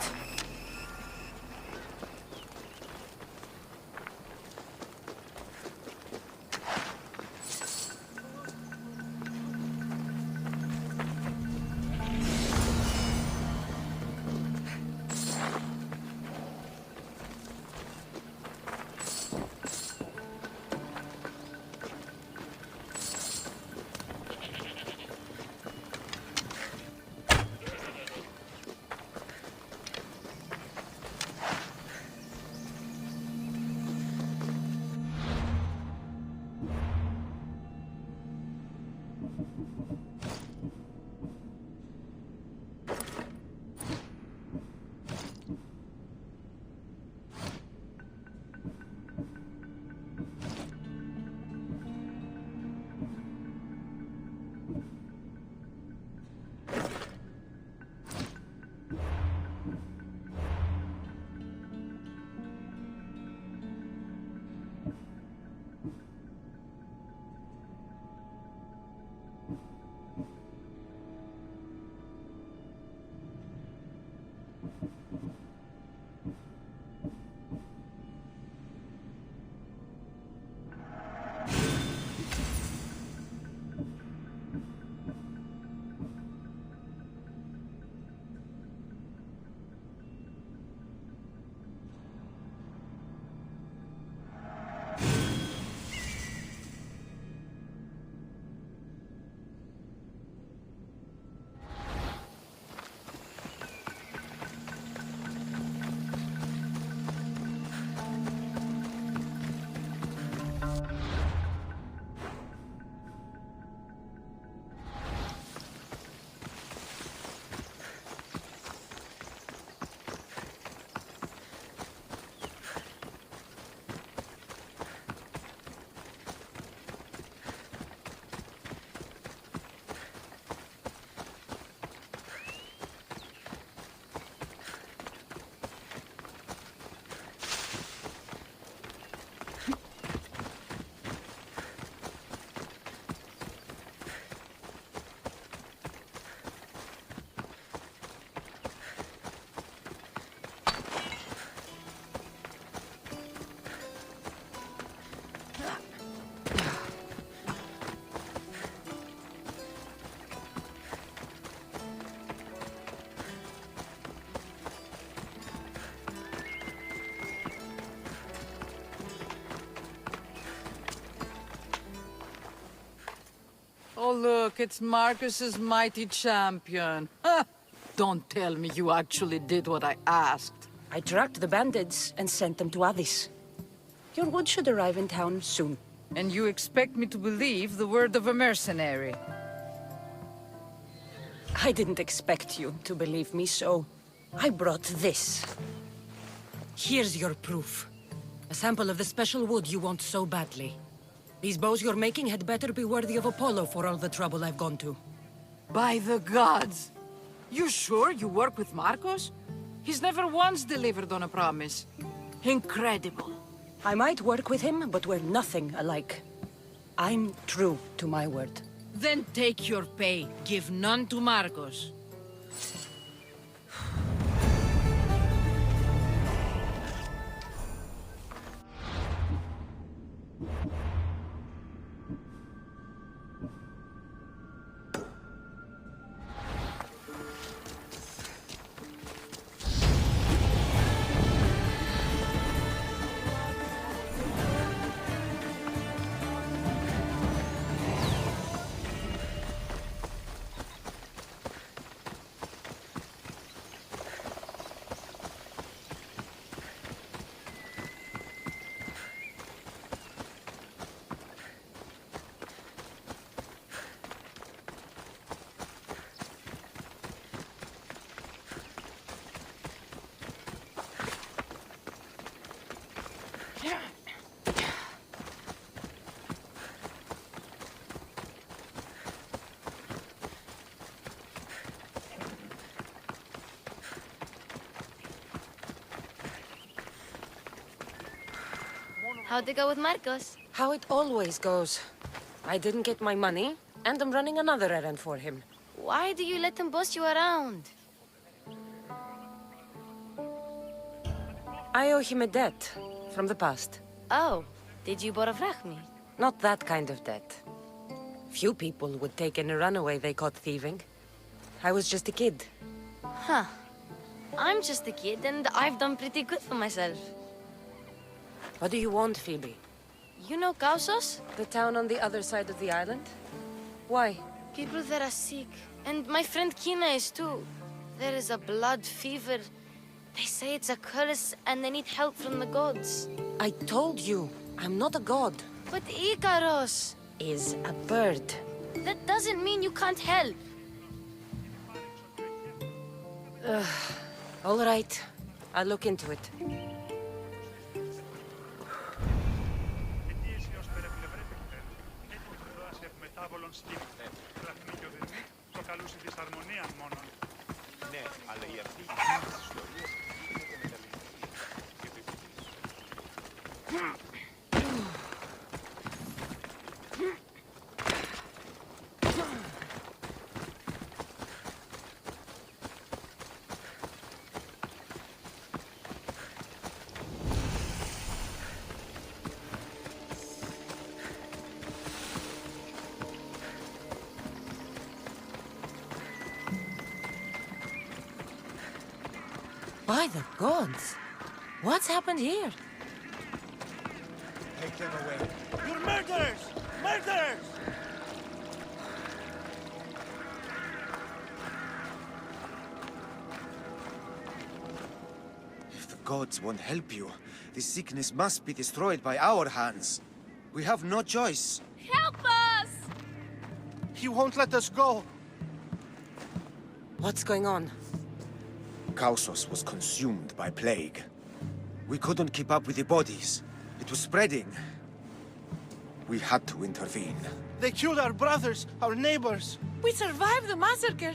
L: Oh, look, it's Marcus's mighty champion. Don't tell me you actually did what I asked.
G: I tracked the bandits and sent them to Addis. Your wood should arrive in town soon.
L: And you expect me to believe the word of a mercenary?
G: I didn't expect you to believe me, so I brought this. Here's your proof. A sample of the special wood you want so badly. These bows you're making had better be worthy of Apollo for all the trouble I've gone to.
L: By the gods! You sure you work with Marcos? He's never once delivered on a promise. Incredible.
G: I might work with him, but we're nothing alike. I'm true to my word.
L: Then take your pay. Give none to Marcos.
H: How'd it go with Marcos?
G: How it always goes. I didn't get my money, and I'm running another errand for him.
H: Why do you let him boss you around?
G: I owe him a debt from the past.
H: Oh, did you borrow me?
G: Not that kind of debt. Few people would take in a runaway they caught thieving. I was just a kid.
H: Huh. I'm just a kid, and I've done pretty good for myself.
G: What do you want, Phoebe?
H: You know Kausos?
G: The town on the other side of the island? Why?
H: People there are sick. And my friend Kina is too. There is a blood fever. They say it's a curse and they need help from the gods.
G: I told you, I'm not a god.
H: But Ikaros
G: is a bird.
H: That doesn't mean you can't help.
G: All right. I'll look into it. By the gods! What's happened here?
C: Take them away. You're murderers! Murderers!
U: If the gods won't help you, this sickness must be destroyed by our hands. We have no choice.
S: Help us!
C: He won't let us go.
G: What's going on?
U: Kausos was consumed by plague. We couldn't keep up with the bodies. It was spreading. We had to intervene.
C: They killed our brothers, our neighbors.
J: We survived the massacre,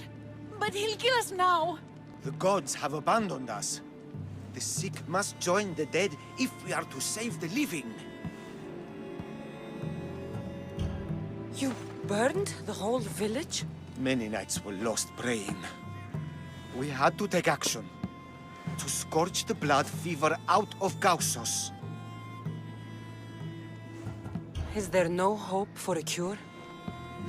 J: but he'll kill us now.
U: The gods have abandoned us. The sick must join the dead if we are to save the living.
G: You burned the whole village?
U: Many nights were lost praying. We had to take action. To scorch the blood fever out of Kausos.
G: Is there no hope for a cure?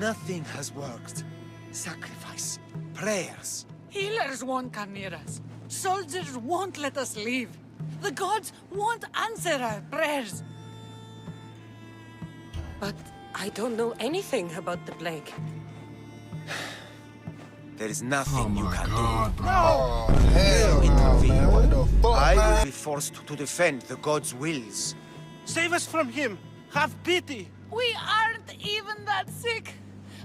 U: Nothing has worked. Sacrifice, prayers.
J: Healers won't come near us. Soldiers won't let us leave. The gods won't answer our prayers.
G: But I don't know anything about the plague.
U: There is nothing you can do.
B: No!
U: Hell intervene. What the fuck? I will be forced to defend the gods' wills.
T: Save us from him! Have pity!
L: We aren't even that sick.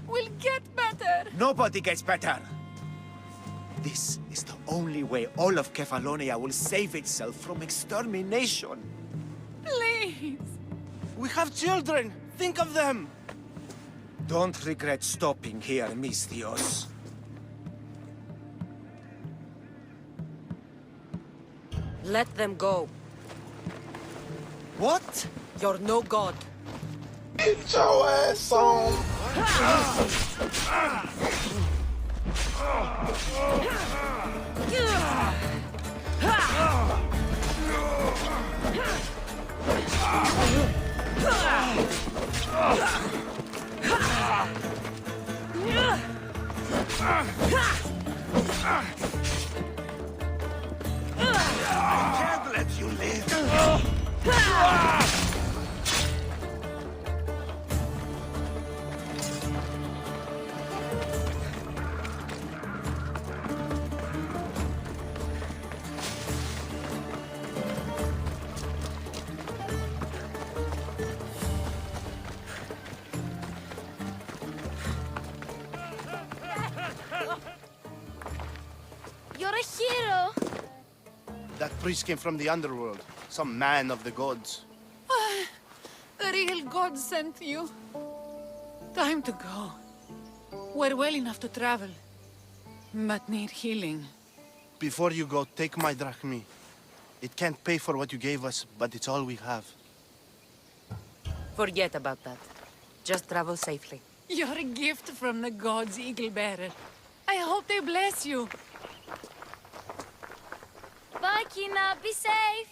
L: We'll get better.
U: Nobody gets better. This is the only way all of Kefalonia will save itself from extermination.
L: Please.
T: We have children! Think of them!
U: Don't regret stopping here, Mistios.
G: Let them go.
U: What?
G: You're no god.
B: Get your ass on!
T: I can't let you live!
H: You're a hero!
T: That priest came from the underworld. Some man of the gods.
L: The real God sent you. Time to go. We're well enough to travel, but need healing.
T: Before you go, take my drachmi. It can't pay for what you gave us, but it's all we have.
G: Forget about that. Just travel safely.
L: You're a gift from the gods, Eagle Bearer. I hope they bless you.
H: Bye, Kina. Be safe!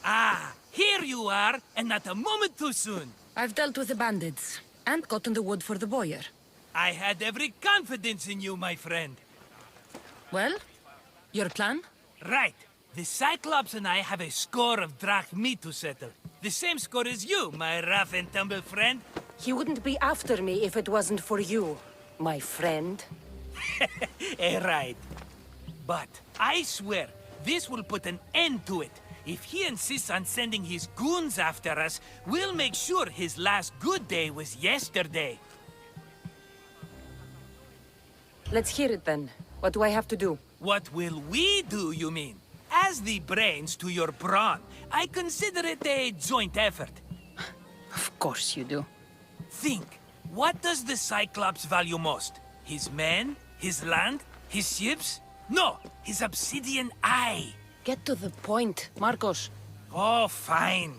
P: Ah, here you are, and not a moment too soon.
G: I've dealt with the bandits, and gotten the wood for the boiler.
P: I had every confidence in you, my friend.
G: Well, your plan?
P: Right. The Cyclops and I have a score of drachmi to settle. The same score as you, my rough and tumble friend.
G: He wouldn't be after me if it wasn't for you, my friend.
P: Right. But I swear, this will put an end to it. If he insists on sending his goons after us, we'll make sure his last good day was yesterday.
G: Let's hear it then. What do I have to do?
P: What will we do, you mean? As the brains to your brawn, I consider it a joint effort.
G: Of course you do.
P: Think, what does the Cyclops value most? His men? His land? His ships? No, his obsidian eye.
G: Get to the point, Marcos.
P: Oh, fine.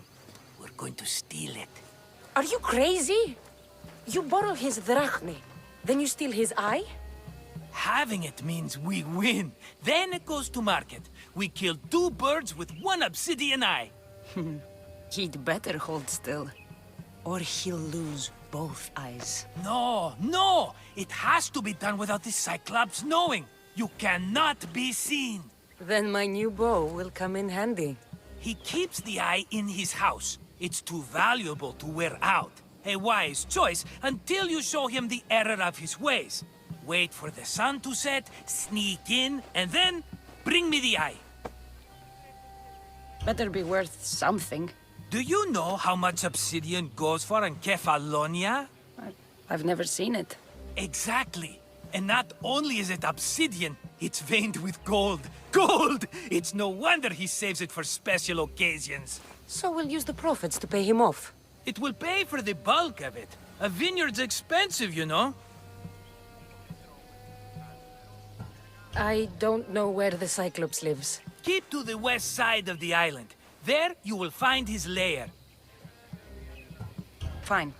P: We're going to steal it.
G: Are you crazy? You borrow his drachmi, then you steal his eye?
P: Having it means we win. Then it goes to market. We kill 2 birds with 1 obsidian eye.
G: He'd better hold still, or he'll lose both eyes.
P: No! It has to be done without the Cyclops knowing. You cannot be seen.
G: Then my new bow will come in handy.
P: He keeps the eye in his house. It's too valuable to wear out. A wise choice until you show him the error of his ways. Wait for the sun to set, sneak in, and then bring me the eye.
G: Better be worth something.
P: Do you know how much obsidian goes for in Kefalonia?
G: I've never seen it.
P: Exactly. And not only is it obsidian, it's veined with gold. Gold! It's no wonder he saves it for special occasions.
G: So we'll use the profits to pay him off.
P: It will pay for the bulk of it. A vineyard's expensive, you know.
G: I don't know where the Cyclops lives.
P: Keep to the west side of the island. There, you will find his lair.
G: Fine.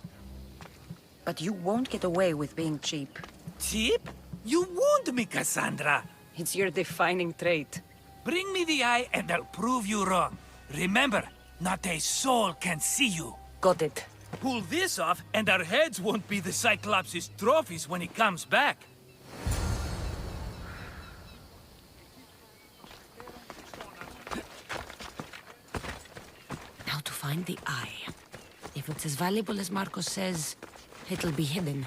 G: But you won't get away with being cheap.
P: Cheap? You wound me, Cassandra.
G: It's your defining trait.
P: Bring me the eye and I'll prove you wrong. Remember, not a soul can see you.
G: Got it.
P: Pull this off and our heads won't be the Cyclops' trophies when he comes back.
G: Now to find the eye. If it's as valuable as Marcos says, it'll be hidden.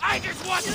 P: I just want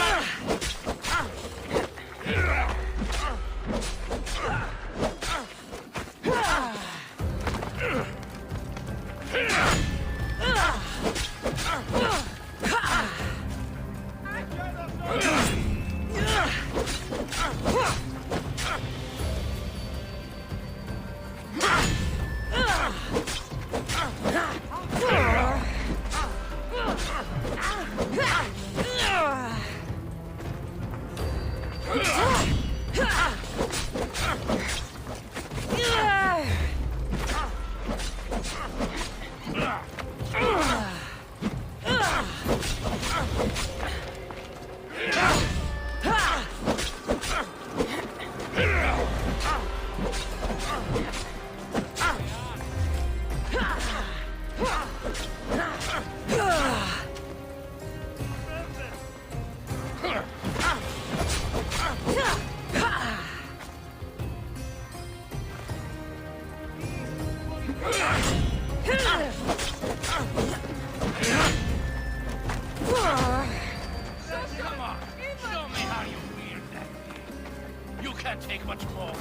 P: Come on, show me how you wield that thing. You can't take much more.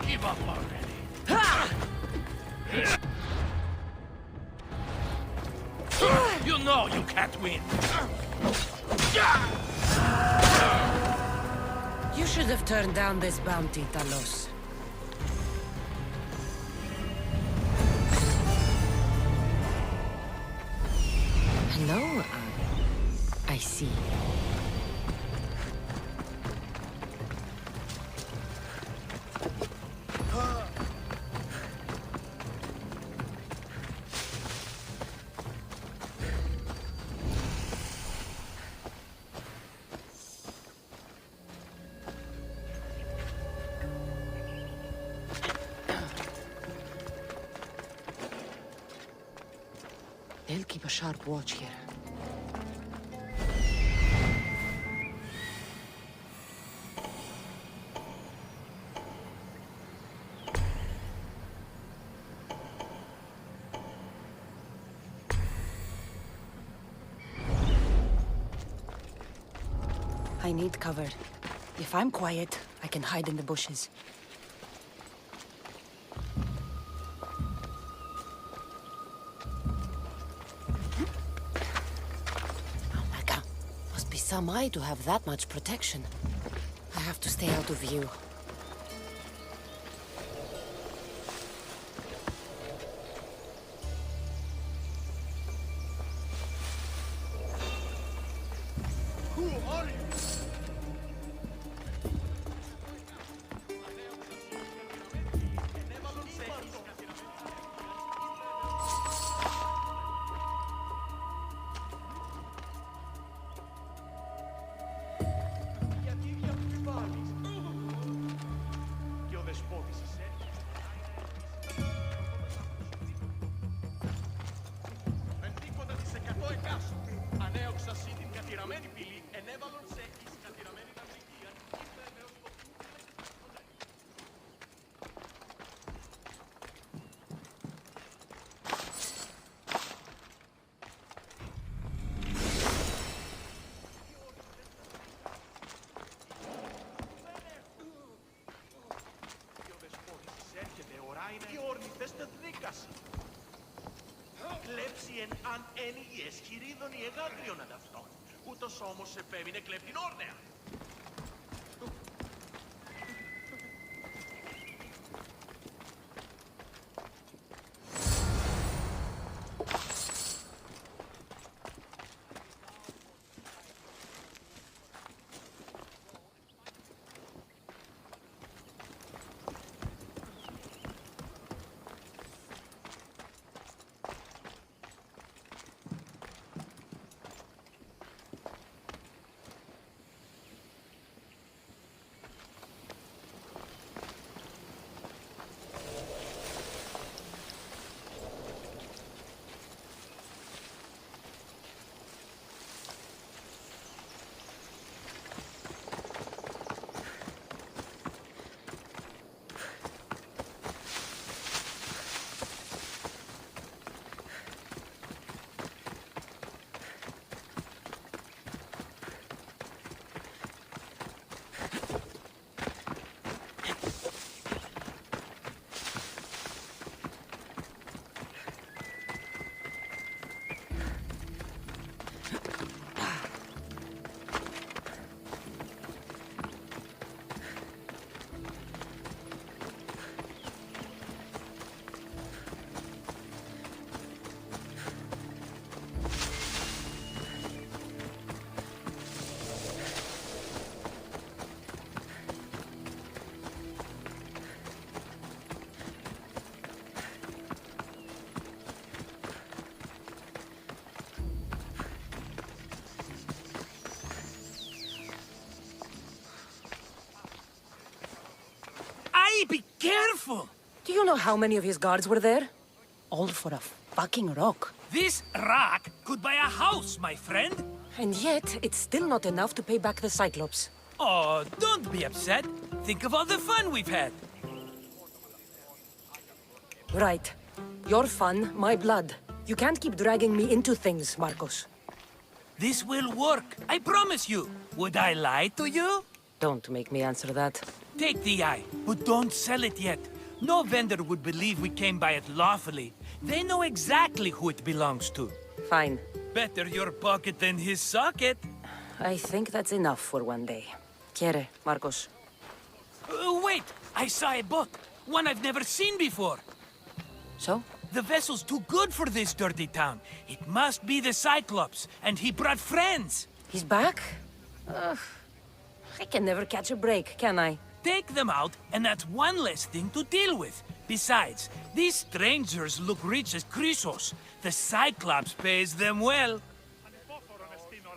P: Give up already. You know you can't win.
G: You should have turned down this bounty, Talos. Hello, I see. They'll keep a sharp watch here. I need cover. If I'm quiet, I can hide in the bushes. Some eye to have that much protection. I have to stay out of view.
C: Who are you?
E: τεστ δίκαση. Κλέψει αν ένιγες χειρίδων ή εγάγριον ανταυτόν. Ούτως όμως επέμεινε κλέπτην όρνεα.
P: Be careful!
G: Do you know how many of his guards were there? All for a fucking rock.
P: This rock could buy a house, my friend.
G: And yet, it's still not enough to pay back the Cyclops.
P: Oh, don't be upset. Think of all the fun we've had.
G: Right. Your fun, my blood. You can't keep dragging me into things, Marcos.
P: This will work, I promise you. Would I lie to you?
G: Don't make me answer that.
P: Take the eye, but don't sell it yet. No vendor would believe we came by it lawfully. They know exactly who it belongs to.
G: Fine.
P: Better your pocket than his socket.
G: I think that's enough for one day. Quiere, Marcos?
P: Wait! I saw a boat. One I've never seen before.
G: So?
P: The vessel's too good for this dirty town. It must be the Cyclops, and he brought friends.
G: He's back? Ugh. I can never catch a break, can I?
P: Take them out, and that's one less thing to deal with. Besides, these strangers look rich as Chrysos. The Cyclops pays them well.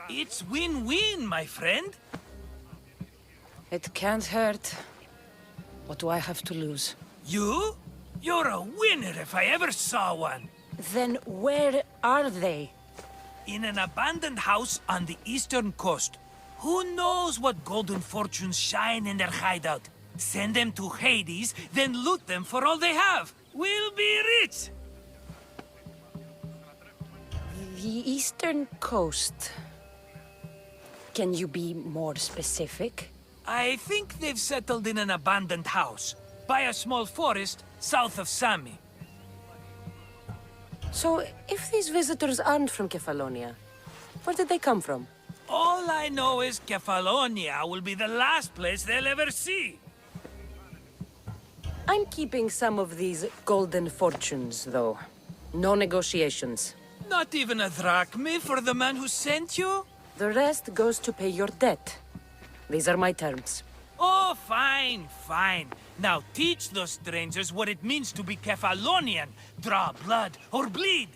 P: It's win-win, my friend.
G: It can't hurt. What do I have to lose?
P: You? You're a winner if I ever saw one.
G: Then where are they?
P: In an abandoned house on the eastern coast. Who knows what golden fortunes shine in their hideout? Send them to Hades, then loot them for all they have. We'll be rich!
G: The eastern coast. Can you be more specific?
P: I think they've settled in an abandoned house, by a small forest south of Sami.
G: So, if these visitors aren't from Kefalonia, where did they come from?
P: All I know is Kefalonia will be the last place they'll ever see.
G: I'm keeping some of these golden fortunes, though. No negotiations.
P: Not even a drachme for the man who sent you?
G: The rest goes to pay your debt. These are my terms.
P: Oh, fine, fine. Now teach those strangers what it means to be Kefalonian. Draw blood or bleed.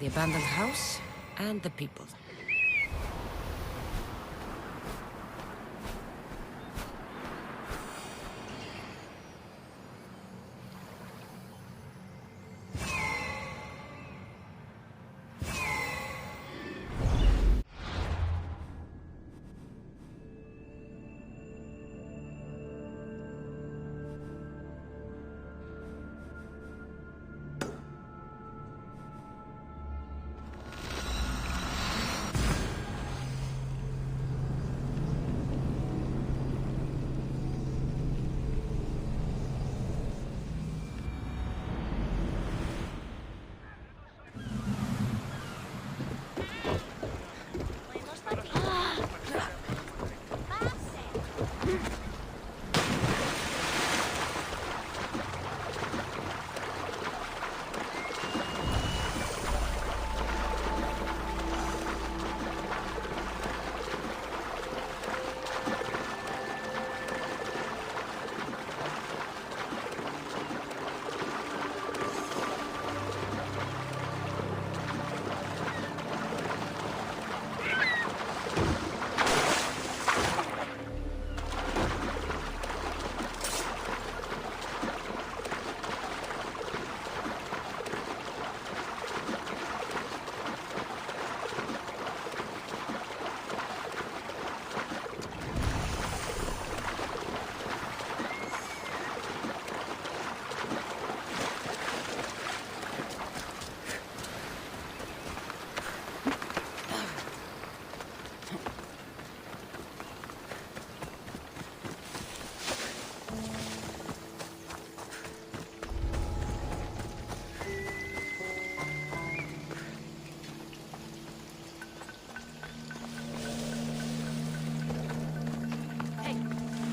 G: the abandoned house, and the people.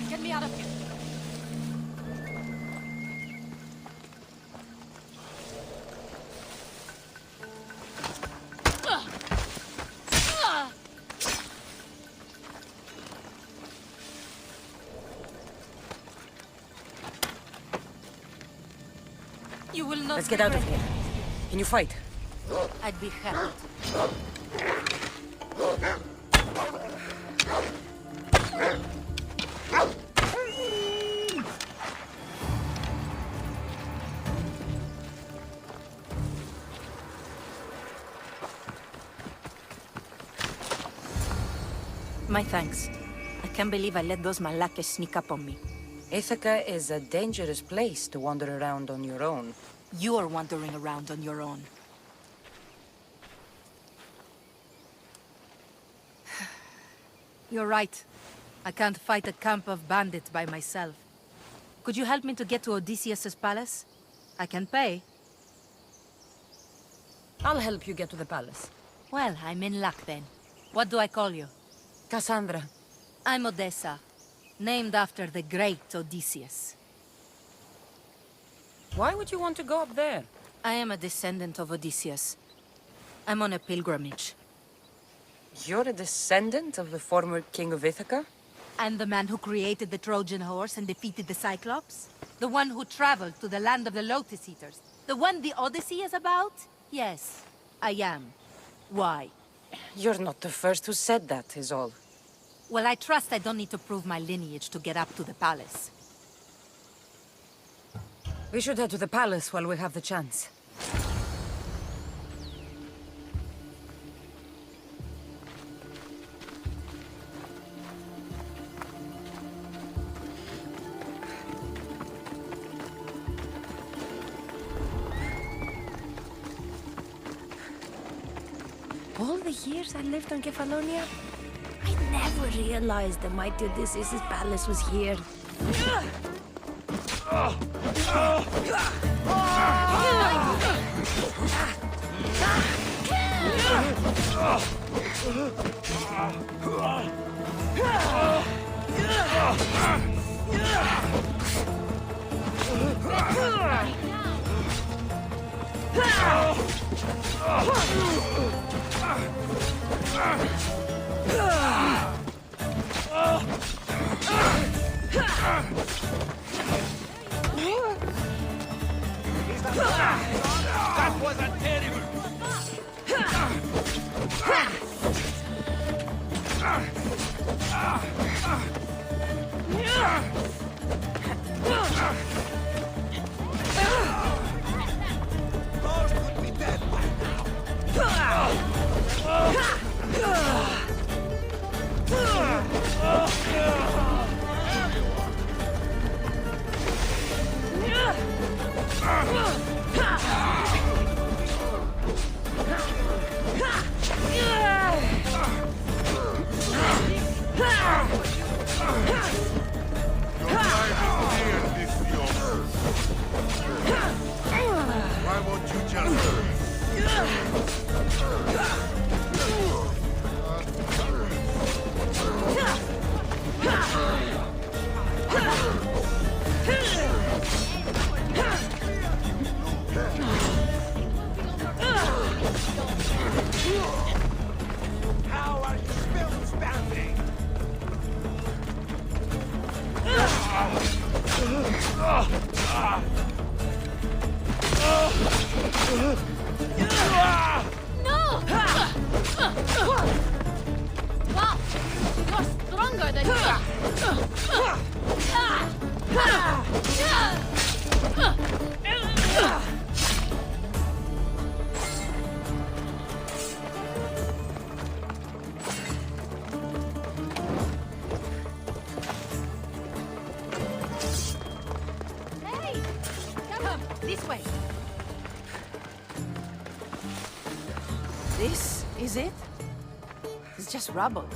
S: Get me out of here.
G: You will not. Let's get out of here. Can you fight?
S: I'd be happy.
I: My thanks. I can't believe I let those Malakas sneak up on me.
G: Ithaca is a dangerous place to wander around on your own.
I: You're wandering around on your own. You're right. I can't fight a camp of bandits by myself. Could you help me to get to Odysseus's palace? I can pay.
G: I'll help you get to the palace.
I: Well, I'm in luck then. What do I call you?
G: Cassandra.
I: I'm Odessa, named after the great Odysseus.
G: Why would you want to go up there?
I: I am a descendant of Odysseus. I'm on a pilgrimage.
G: You're a descendant of the former king of Ithaca?
I: And the man who created the Trojan horse and defeated the Cyclops? The one who traveled to the land of the Lotus Eaters? The one the Odyssey is about? Yes, I am. Why?
G: You're not the first who said that, is all.
I: Well, I trust I don't need to prove my lineage to get up to the palace.
G: We should head to the palace while we have the chance.
I: All the years I lived on Kefalonia, I never realized the mighty Odysseus' palace was here.
P: That was a terrible...
E: How are you spellbounding?
S: No! Wow! You're stronger than
I: Hey! Come, this way.
L: This is it? It's just rubble.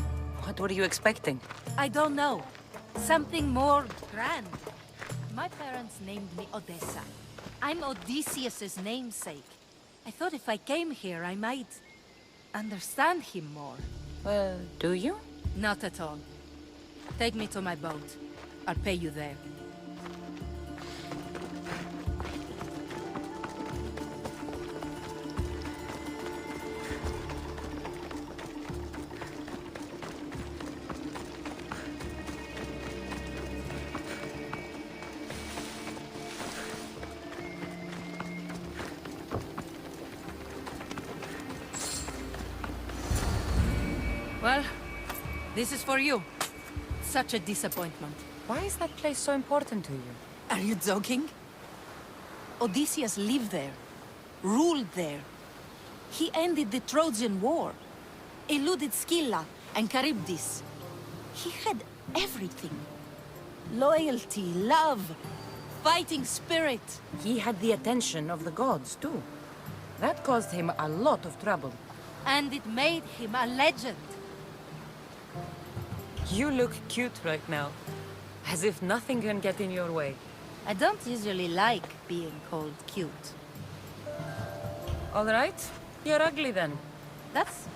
L: What were you expecting?
I: I don't know. Something more grand. My parents named me Odessa. I'm Odysseus's namesake. I thought if I came here, I might understand him more.
L: Well, do you?
I: Not at all. Take me to my boat. I'll pay you there. Well, this is for you. Such a disappointment.
L: Why is that place so important to you?
I: Are you joking? Odysseus lived there, ruled there. He ended the Trojan War, eluded Scylla and Charybdis. He had everything. Loyalty, love, fighting spirit.
G: He had the attention of the gods, too. That caused him a lot of trouble.
I: And it made him a legend.
G: You look cute right now. As if nothing can get in your way.
I: I don't usually like being called cute.
G: All right. You're ugly then.
I: That's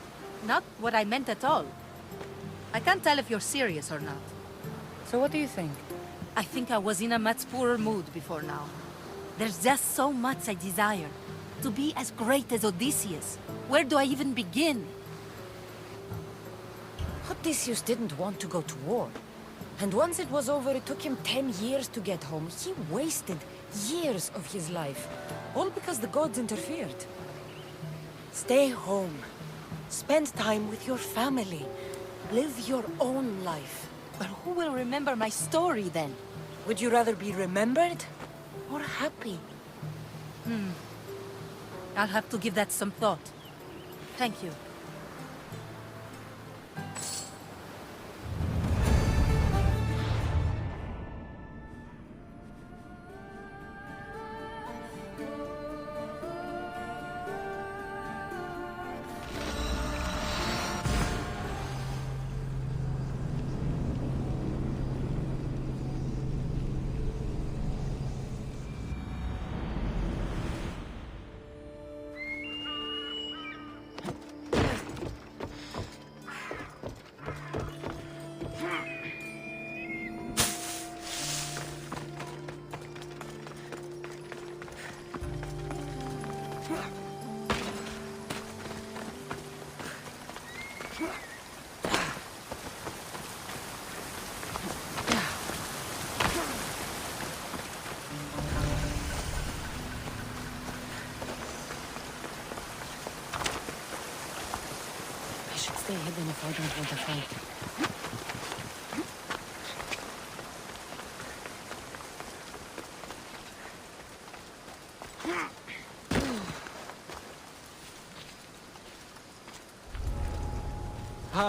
I: not what I meant at all. I can't tell if you're serious or not.
G: So what do you think?
I: I think I was in a much poorer mood before now. There's just so much I desire. To be as great as Odysseus. Where do I even begin?
G: Odysseus didn't want to go to war. And once it was over, it took him 10 years to get home. He wasted years of his life. All because the gods interfered. Stay home. Spend time with your family. Live your own life.
I: But who will remember my story then?
G: Would you rather be remembered or happy?
I: I'll have to give that some thought. Thank you.
G: Stay hidden if I don't want to fight.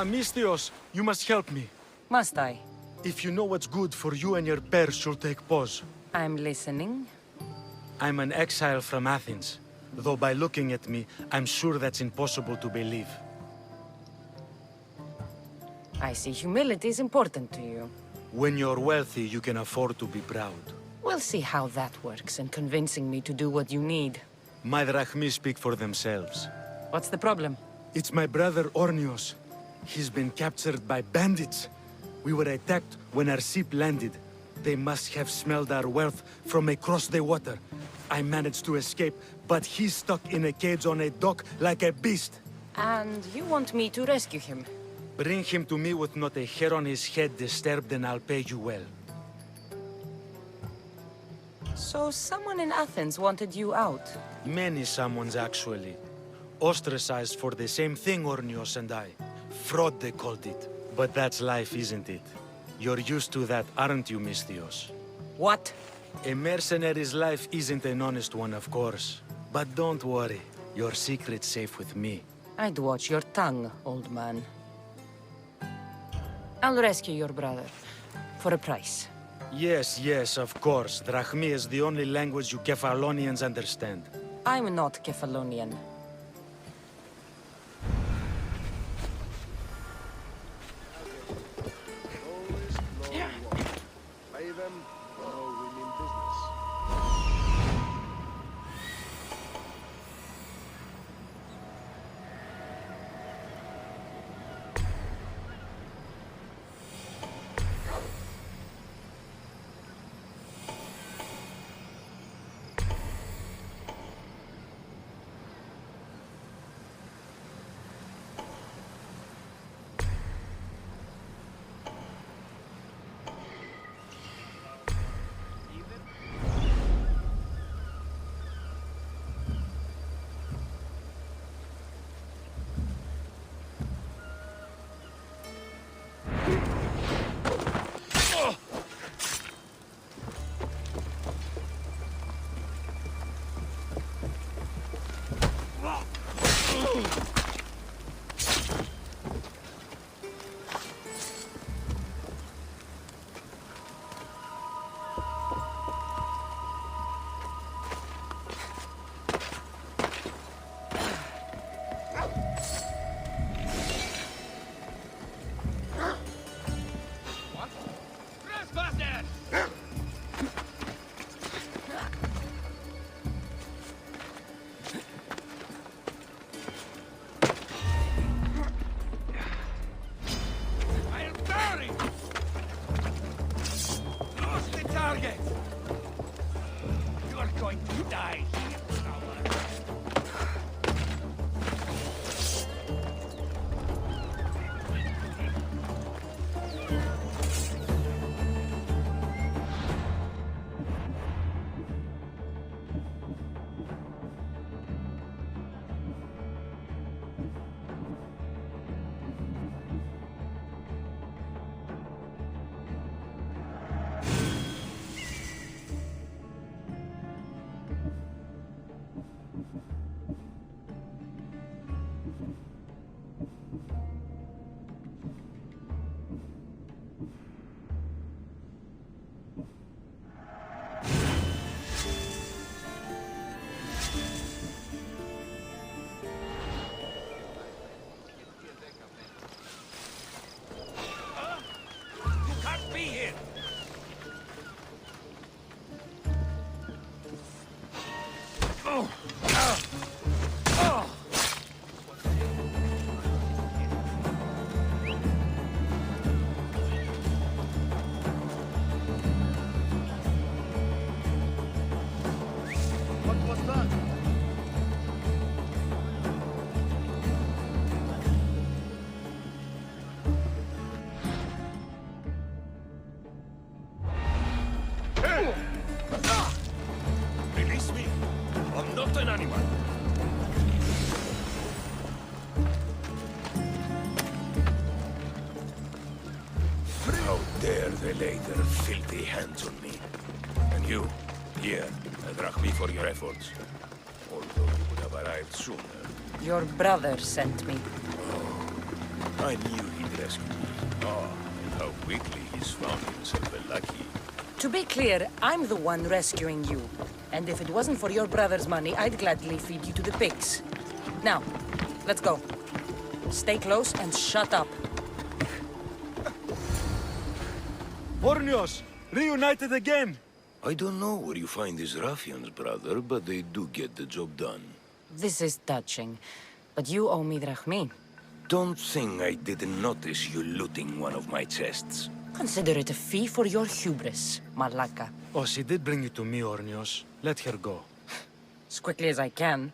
K: Misthios, you must help me.
G: Must I?
K: If you know what's good for you and your pairs, you'll take pause.
G: I'm listening.
K: I'm an exile from Athens. Though by looking at me, I'm sure that's impossible to believe.
G: I see humility is important to you.
K: When you're wealthy, you can afford to be proud.
G: We'll see how that works in convincing me to do what you need.
K: My drachmi speak for themselves.
G: What's the problem?
K: It's my brother Ornios. He's been captured by bandits. We were attacked when our ship landed. They must have smelled our wealth from across the water. I managed to escape, but he's stuck in a cage on a dock like a beast.
G: And you want me to rescue him?
K: Bring him to me with not a hair on his head disturbed and I'll pay you well.
G: So someone in Athens wanted you out?
K: Many someones, actually. Ostracized for the same thing, Ornios and I. Fraud, they called it. But that's life, isn't it? You're used to that, aren't you, Misthios?
G: What?
K: A mercenary's life isn't an honest one, of course. But don't worry. Your secret's safe with me.
G: I'd watch your tongue, old man. I'll rescue your brother. For a price.
K: Yes, of course. Drachmi is the only language you Kefalonians understand.
G: I'm not Kefalonian.
A: Release me. I'm not an animal. How dare they lay their filthy hands on me? And you, here, a drachmi for your efforts. Although you would have arrived sooner.
G: Your brother sent me.
A: I knew he'd rescue me. And how quickly he's found himself a lucky.
G: To be clear, I'm the one rescuing you. And if it wasn't for your brother's money, I'd gladly feed you to the pigs. Now, let's go. Stay close and shut up.
K: Ornios! Reunited again!
A: I don't know where you find these ruffians, brother, but they do get the job done.
G: This is touching. But you owe me drachmi.
A: Don't think I didn't notice you looting one of my chests.
G: Consider it a fee for your hubris, Malaka.
K: Oh, she did bring you to me, Ornios. Let her go.
G: As quickly as I can.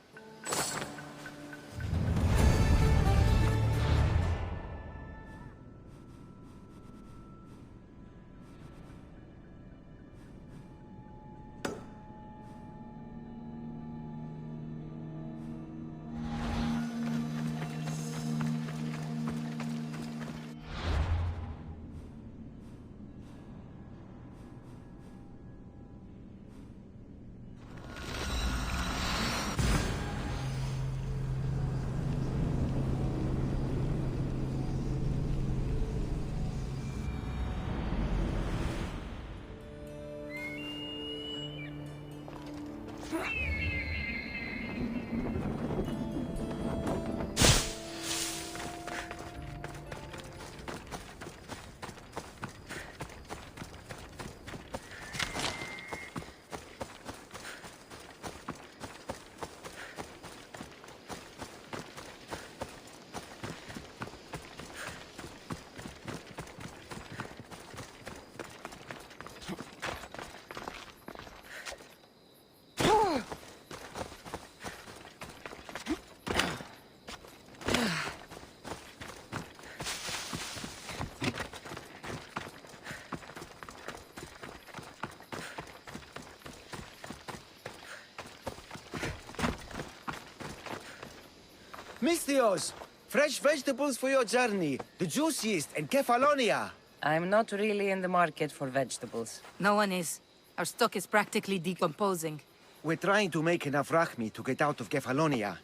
U: Misthios! Fresh vegetables for your journey. The juiciest in Kefalonia.
G: I'm not really in the market for vegetables.
I: No one is. Our stock is practically decomposing.
U: We're trying to make enough rachmi to get out of Kefalonia.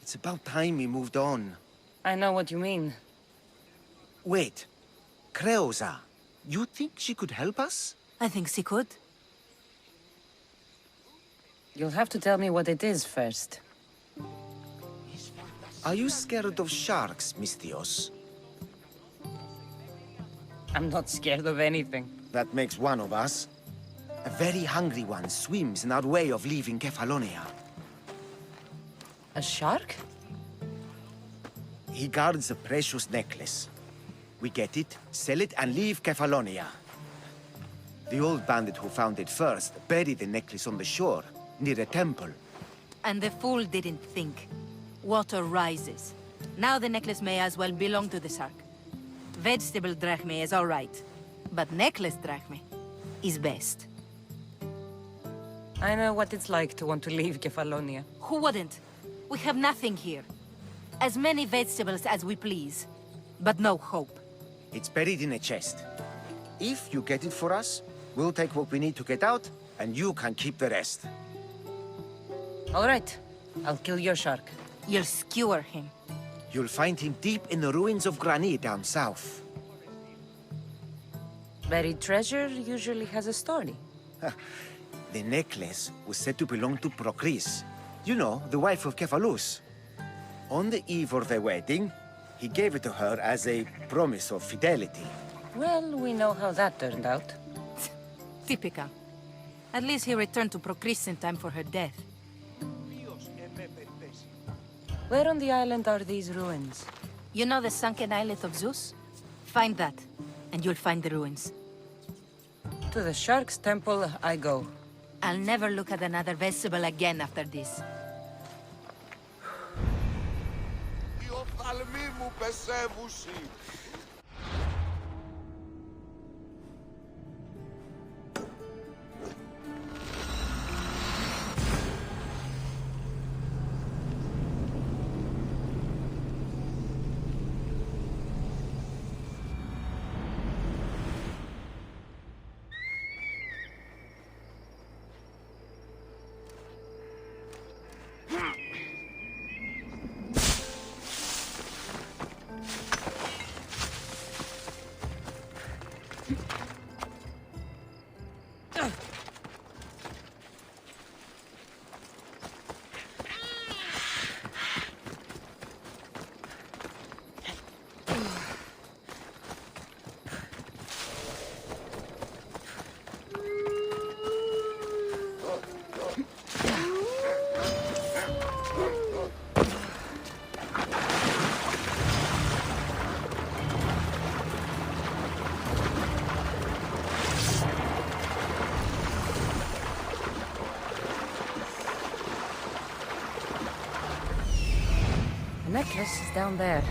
U: It's about time we moved on.
G: I know what you mean.
U: Wait. Creosa. You think she could help us?
I: I think she could.
G: You'll have to tell me what it is first.
U: Are you scared of sharks, Misthios?
G: I'm not scared of anything.
U: That makes one of us. A very hungry one swims in our way of leaving Kefalonia.
G: A shark?
U: He guards a precious necklace. We get it, sell it, and leave Kefalonia. The old bandit who found it first buried the necklace on the shore, near a temple.
I: And the fool didn't think. Water rises. Now the necklace may as well belong to the shark. Vegetable drachme is all right, but necklace drachme is best.
G: I know what it's like to want to leave Kefalonia.
I: Who wouldn't? We have nothing here. As many vegetables as we please, but no hope.
U: It's buried in a chest. If you get it for us, we'll take what we need to get out, and you can keep the rest.
G: All right. I'll kill your shark.
I: You'll skewer him.
U: You'll find him deep in the ruins of Granit down south.
G: Buried treasure usually has a story.
U: The necklace was said to belong to Procris. You know, the wife of Cephalus. On the eve of their wedding, he gave it to her as a promise of fidelity.
G: Well, we know how that turned out.
I: Typical. At least he returned to Procris in time for her death.
G: Where on the island are these ruins?
I: You know the sunken islet of Zeus? Find that, and you'll find the ruins.
G: To the Shark's Temple I go.
I: I'll never look at another vegetable again after this.
G: necklace is down there.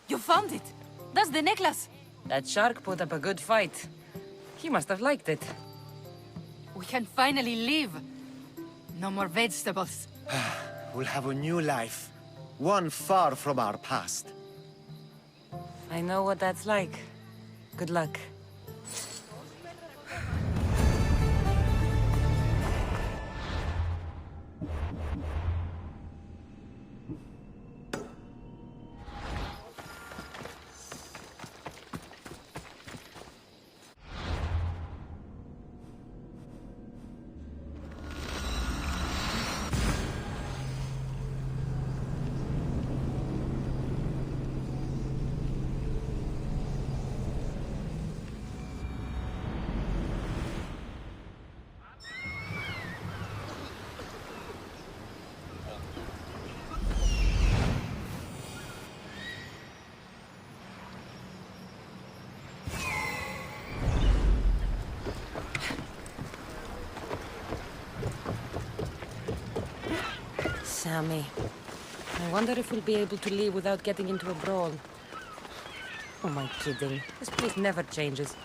I: You found it! That's the necklace!
G: That shark put up a good fight. He must have liked it.
I: We can finally live. No more vegetables.
U: We'll have a new life. One far from our past.
G: I know what that's like. Good luck. Sammy. I wonder if we'll be able to leave without getting into a brawl. Oh, am I kidding? This place never changes.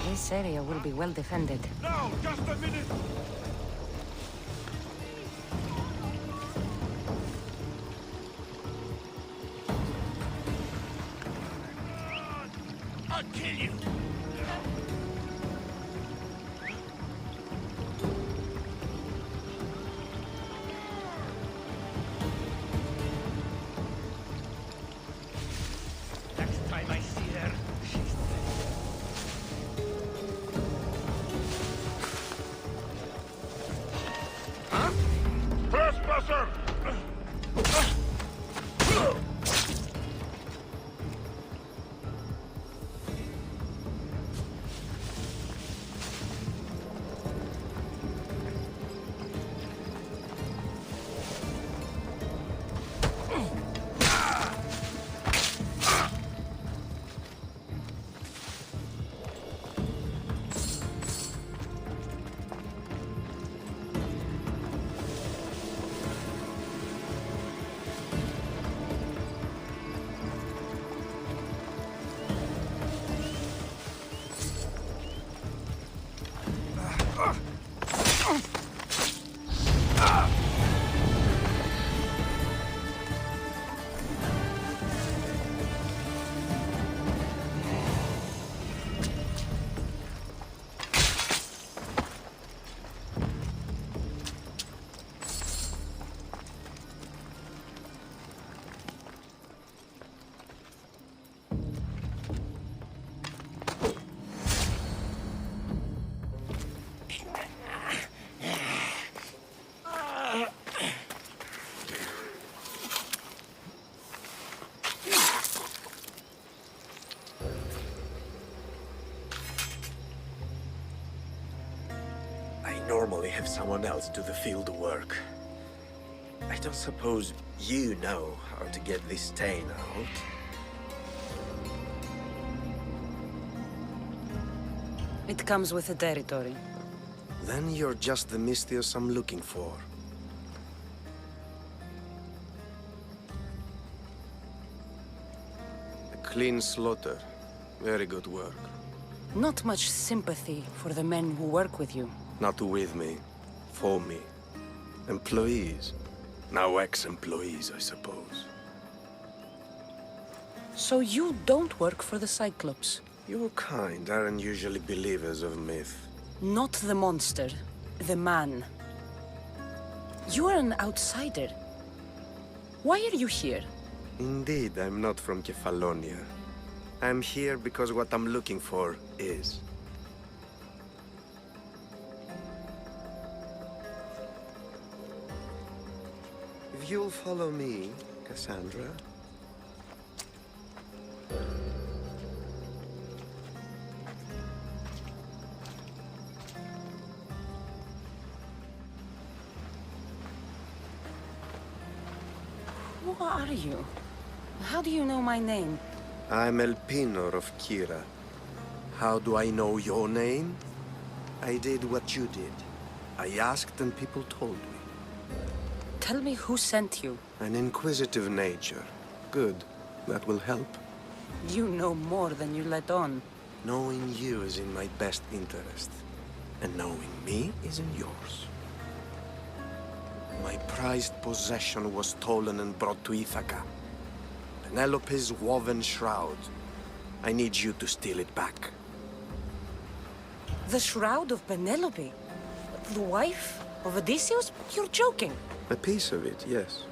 G: This area will be well defended.
C: Now, just a minute!
Q: I'll kill you!
E: Next time I see her, she's
C: Trespasser!
D: usually have someone else do the field work. I don't suppose you know how to get this stain out.
G: It comes with the territory.
D: Then you're just the Misthios I'm looking for. A clean slaughter. Very good work.
G: Not much sympathy for the men who work with you.
D: Not with me. For me. Employees. Now ex-employees, I suppose.
G: So you don't work for the Cyclops?
D: Your kind aren't usually believers of myth.
G: Not the monster, the man. You are an outsider. Why are you here?
D: Indeed, I'm not from Kefalonia. I'm here because what I'm looking for is. If you'll follow me, Cassandra.
G: Who are you? How do you know my name?
D: I'm Elpinor of Kira. How do I know your name? I did what you did. I asked and people told me.
G: Tell me who sent you.
D: An inquisitive nature. Good. That will help.
G: You know more than you let on.
D: Knowing you is in my best interest. And knowing me is in yours. My prized possession was stolen and brought to Ithaca. Penelope's woven shroud. I need you to steal it back.
G: The shroud of Penelope? The wife of Odysseus? You're joking.
D: A piece of it, yes.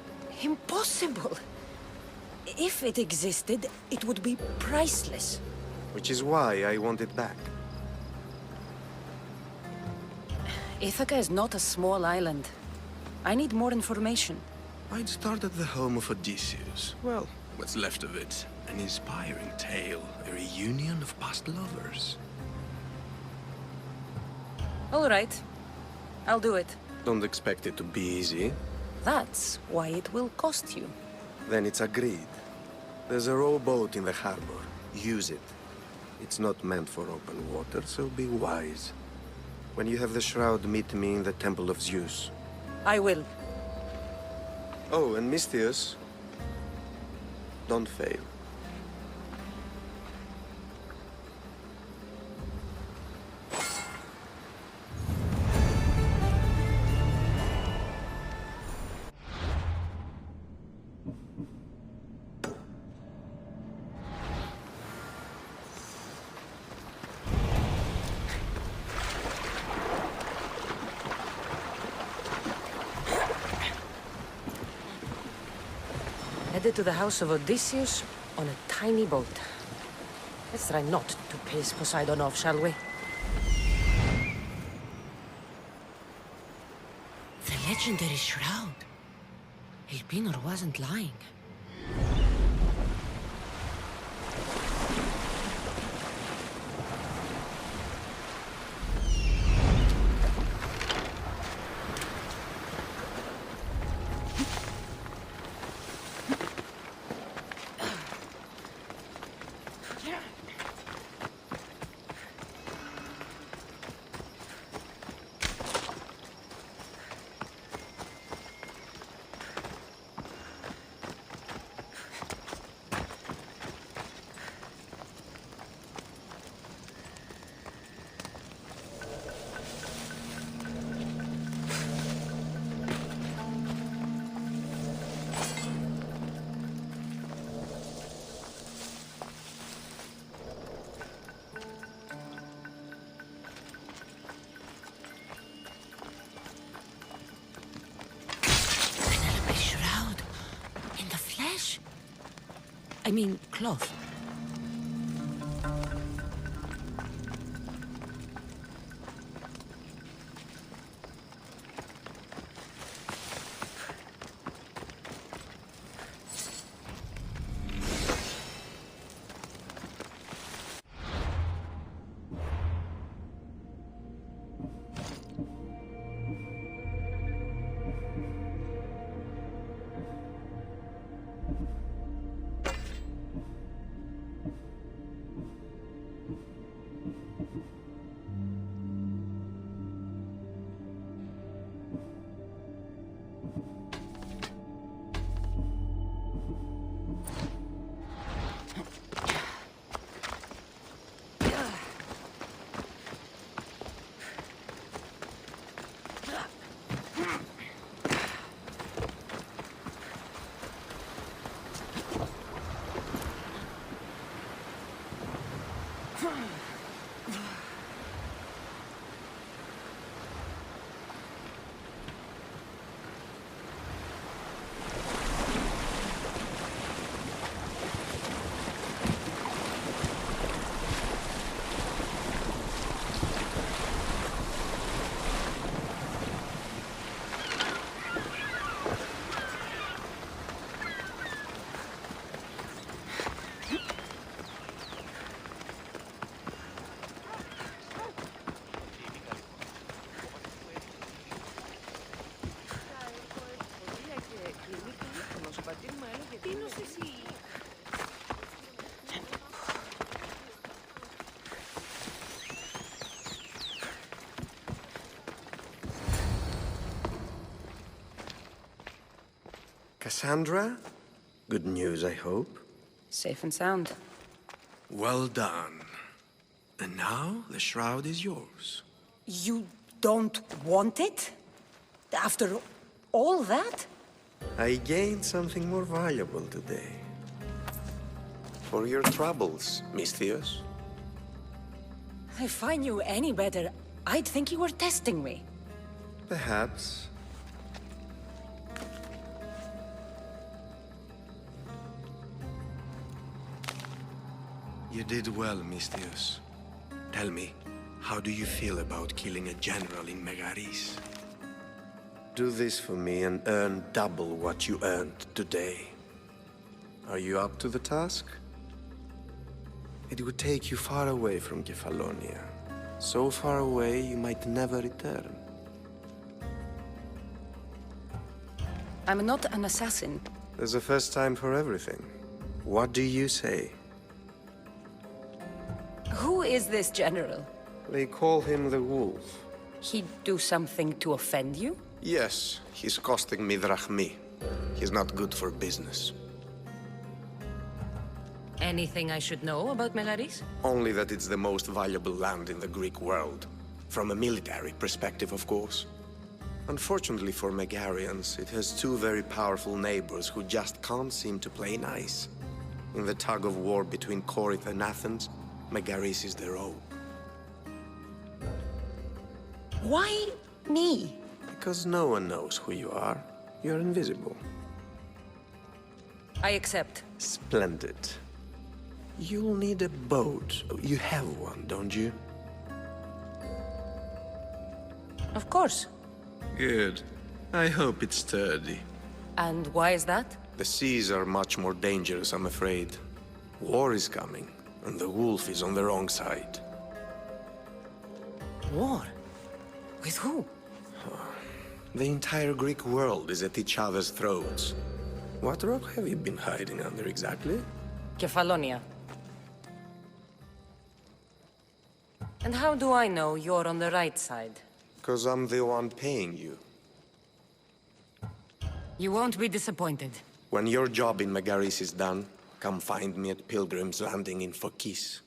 G: Impossible. If it existed, it would be priceless.
D: Which is why I want it back.
G: Ithaca is not a small island. I need more information.
D: I'd start at the home of Odysseus. Well, what's left of it. An inspiring tale, a reunion of past lovers.
G: All right. I'll do it.
D: Don't expect it to be easy.
G: That's why it will cost you.
D: Then it's agreed. There's a rowboat in the harbor. Use it. It's not meant for open water, so be wise. When you have the shroud, meet me in the Temple of Zeus.
G: I will.
D: Oh, and Misthios, don't fail.
V: Headed to the house of Odysseus on a tiny boat. Let's try not to piss Poseidon off, shall we?
I: The legendary shroud. Elpinor wasn't lying. I mean, cloth.
D: Cassandra? Good news, I hope.
G: Safe and sound.
D: Well done. And now, the shroud is yours.
G: You don't want it? After all that?
D: I gained something more valuable today. For your troubles, Misthios.
G: If I knew any better, I'd think you were testing me.
D: Perhaps. You did well, Misthios. Tell me, how do you feel about killing a general in Megaris? Do this for me and earn double what you earned today. Are you up to the task? It would take you far away from Kefalonia. So far away, you might never return.
G: I'm not an assassin.
D: There's a first time for everything. What do you say?
G: Who is this general?
D: They call him the Wolf.
G: He'd do something to offend you?
D: Yes, he's costing me drachmi. He's not good for business.
V: Anything I should know about Megaris?
D: Only that it's the most valuable land in the Greek world. From a military perspective, of course. Unfortunately for Megarians, it has two very powerful neighbors who just can't seem to play nice. In the tug of war between Corinth and Athens, Megaris is their own.
G: Why me?
D: Because no one knows who you are. You're invisible.
G: I accept.
D: Splendid. You'll need a boat. You have one, don't you?
G: Of course.
D: Good. I hope it's sturdy.
G: And why is that?
D: The seas are much more dangerous, I'm afraid. War is coming, and the wolf is on the wrong side.
G: War? With who?
D: The entire Greek world is at each other's throats. What rock have you been hiding under exactly?
G: Kefalonia. And how do I know you're on the right side?
D: Because I'm the one paying you.
G: You won't be disappointed.
D: When your job in Megaris is done, come find me at Pilgrim's Landing in Phokis.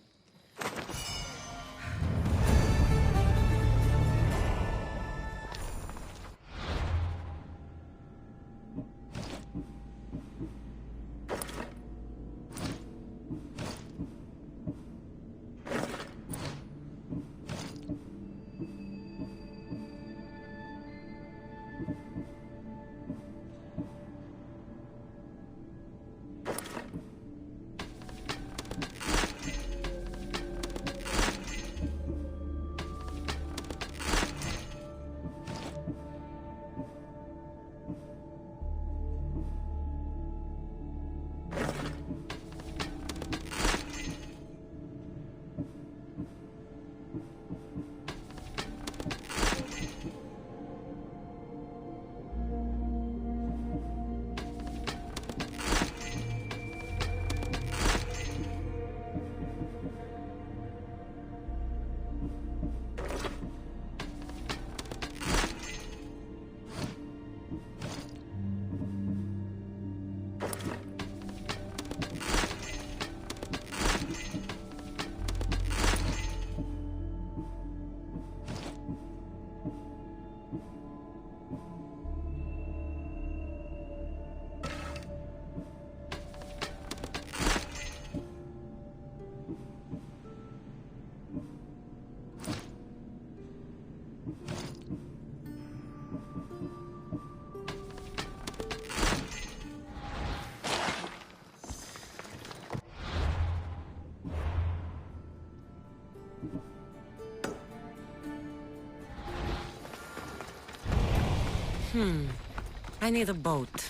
G: I need a boat.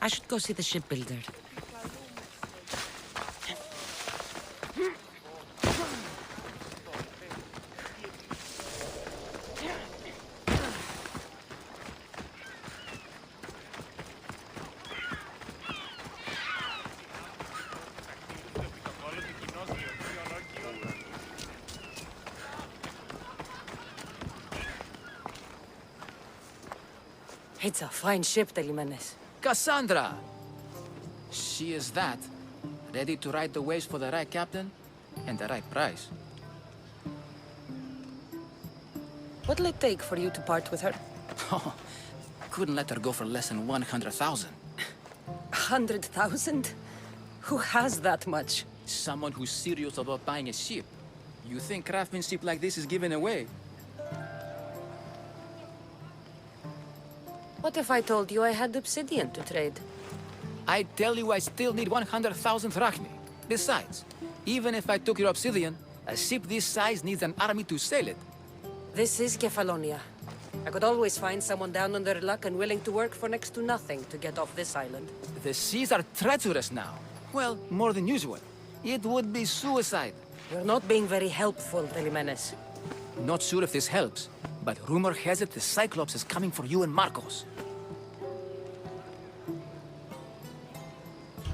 G: I should go see the shipbuilder.
V: It's a fine ship, Telimenes.
F: Cassandra! She is that. Ready to ride the waves for the right captain and the right price.
V: What'll it take for you to part with her?
F: Couldn't let her go for less than 100,000.
V: 100,000? Who has that much?
F: Someone who's serious about buying a ship. You think craftsmanship like this is given away?
V: What if I told you I had obsidian to trade?
F: I tell you I still need 100,000 drachmi. Besides, even if I took your obsidian, a ship this size needs an army to sail it.
V: This is Kefalonia. I could always find someone down on their luck and willing to work for next to nothing to get off this island.
F: The seas are treacherous now. Well, more than usual. It would be suicide.
V: You're not being very helpful, Telimenes.
F: Not sure if this helps, but rumor has it the Cyclops is coming for you and Marcos.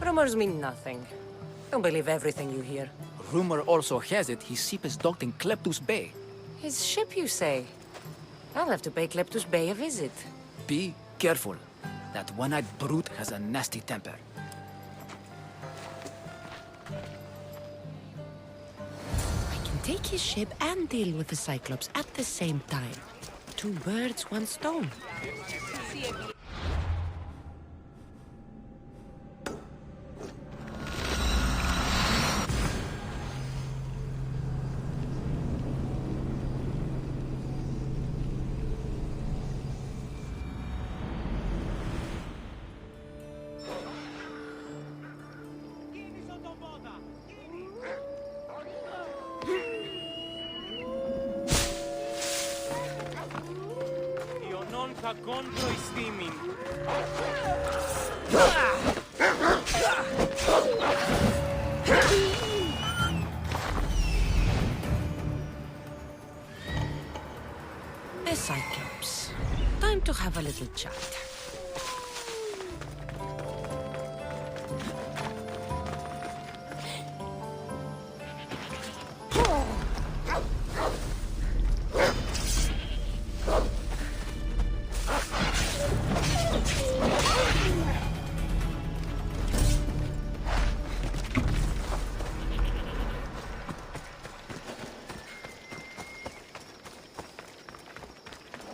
V: Rumors mean nothing. Don't believe everything you hear.
F: Rumor also has it his ship is docked in Kleptus Bay.
V: His ship, you say? I'll have to pay Kleptus Bay a visit.
F: Be careful. That one-eyed brute has a nasty temper.
V: I can take his ship and deal with the Cyclops at the same time. 2 birds, 1 stone.
E: contro i steaming.
V: The Cyclops. Time to have a little chat.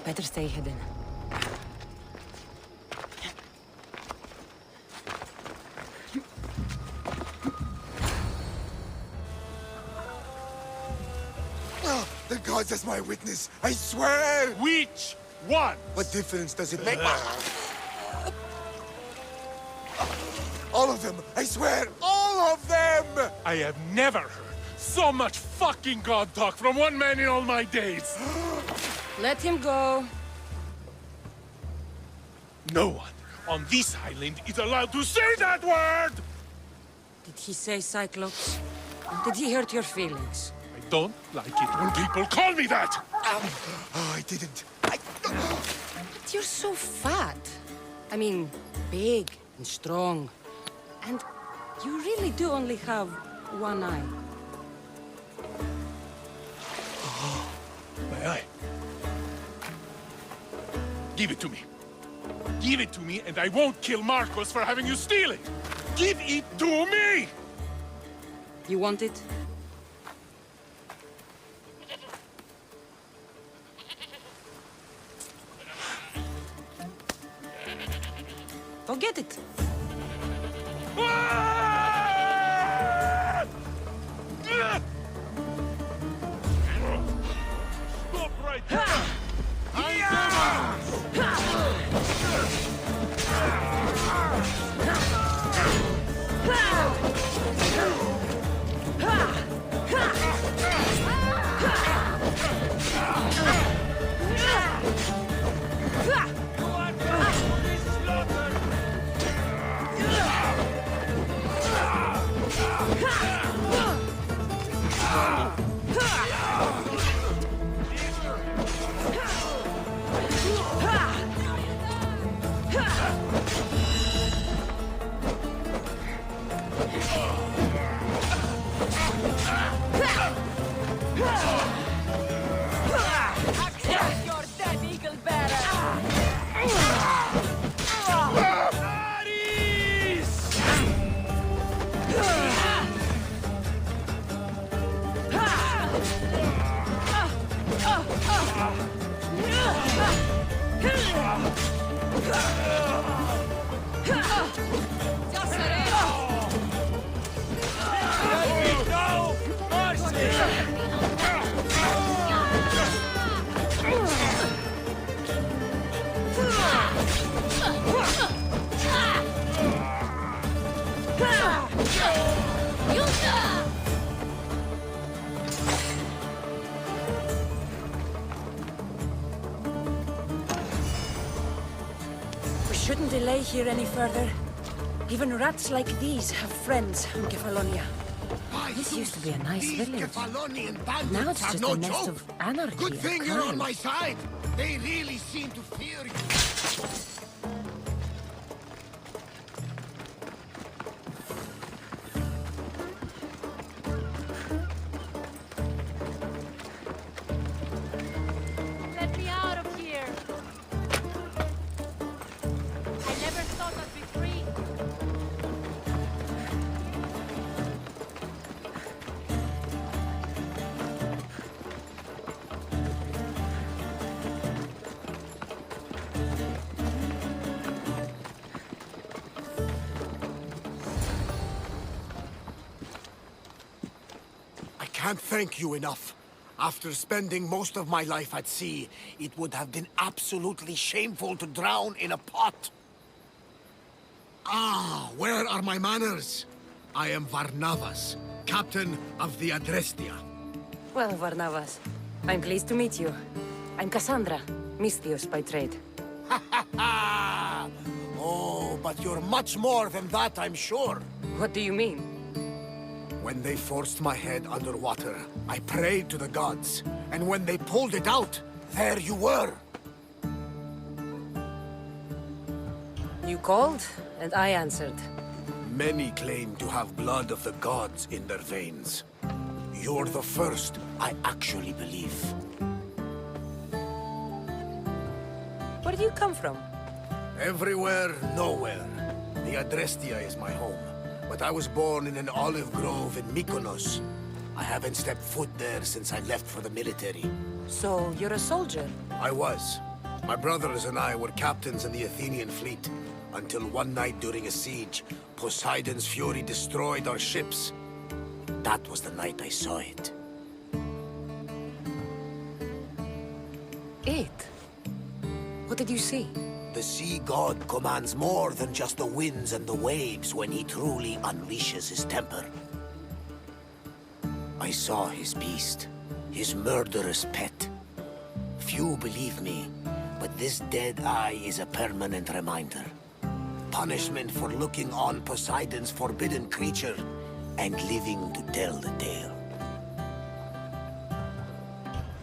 V: Better stay hidden.
C: Oh, the gods as my witness, I swear!
E: Which one?
C: What difference does it make? All of them! I swear, all of them!
E: I have never heard so much fucking god talk from one man in all my days.
V: Let him go.
E: No one on this island is allowed to say that word!
V: Did he say Cyclops? Did he hurt your feelings?
E: I don't like it when people call me that!
C: Oh, I didn't.
V: But you're so fat. I mean, big and strong. And you really do only have one eye.
E: Oh, my eye. Give it to me. Give it to me, and I won't kill Marcos for having you steal it! Give it to me!
V: You want it? Go get it!
E: Stop right there!
V: We shouldn't delay here any further. Even rats like these have friends on Kefalonia. This used to be a nice village. Now it's just a nest of anarchy.
Q: Good thing
V: and
Q: you're on
V: crime.
Q: my side. They really seem to fear you.
S: Let me out of here! I never thought I'd be free.
Q: I can't thank you enough. After spending most of my life at sea, it would have been absolutely shameful to drown in a pot. Ah, where are my manners? I am Varnavas, captain of the Adrestia.
V: Well, Varnavas, I'm pleased to meet you. I'm Cassandra, Misthios by trade.
Q: Oh, but you're much more than that, I'm sure.
V: What do you mean?
Q: When they forced my head underwater, I prayed to the gods. And when they pulled it out, there you were.
V: You called, and I answered.
Q: Many claim to have blood of the gods in their veins. You're the first I actually believe.
V: Where do you come from?
Q: Everywhere, nowhere. The Adrestia is my home. But I was born in an olive grove in Mykonos. I haven't stepped foot there since I left for the military.
V: So, you're a soldier?
Q: I was. My brothers and I were captains in the Athenian fleet. Until one night during a siege, Poseidon's fury destroyed our ships. That was the night I saw it.
V: It? What did you see?
Q: The sea god commands more than just the winds and the waves when he truly unleashes his temper. I saw his beast, his murderous pet. Few believe me, but this dead eye is a permanent reminder. Punishment for looking on Poseidon's forbidden creature and living to tell the tale.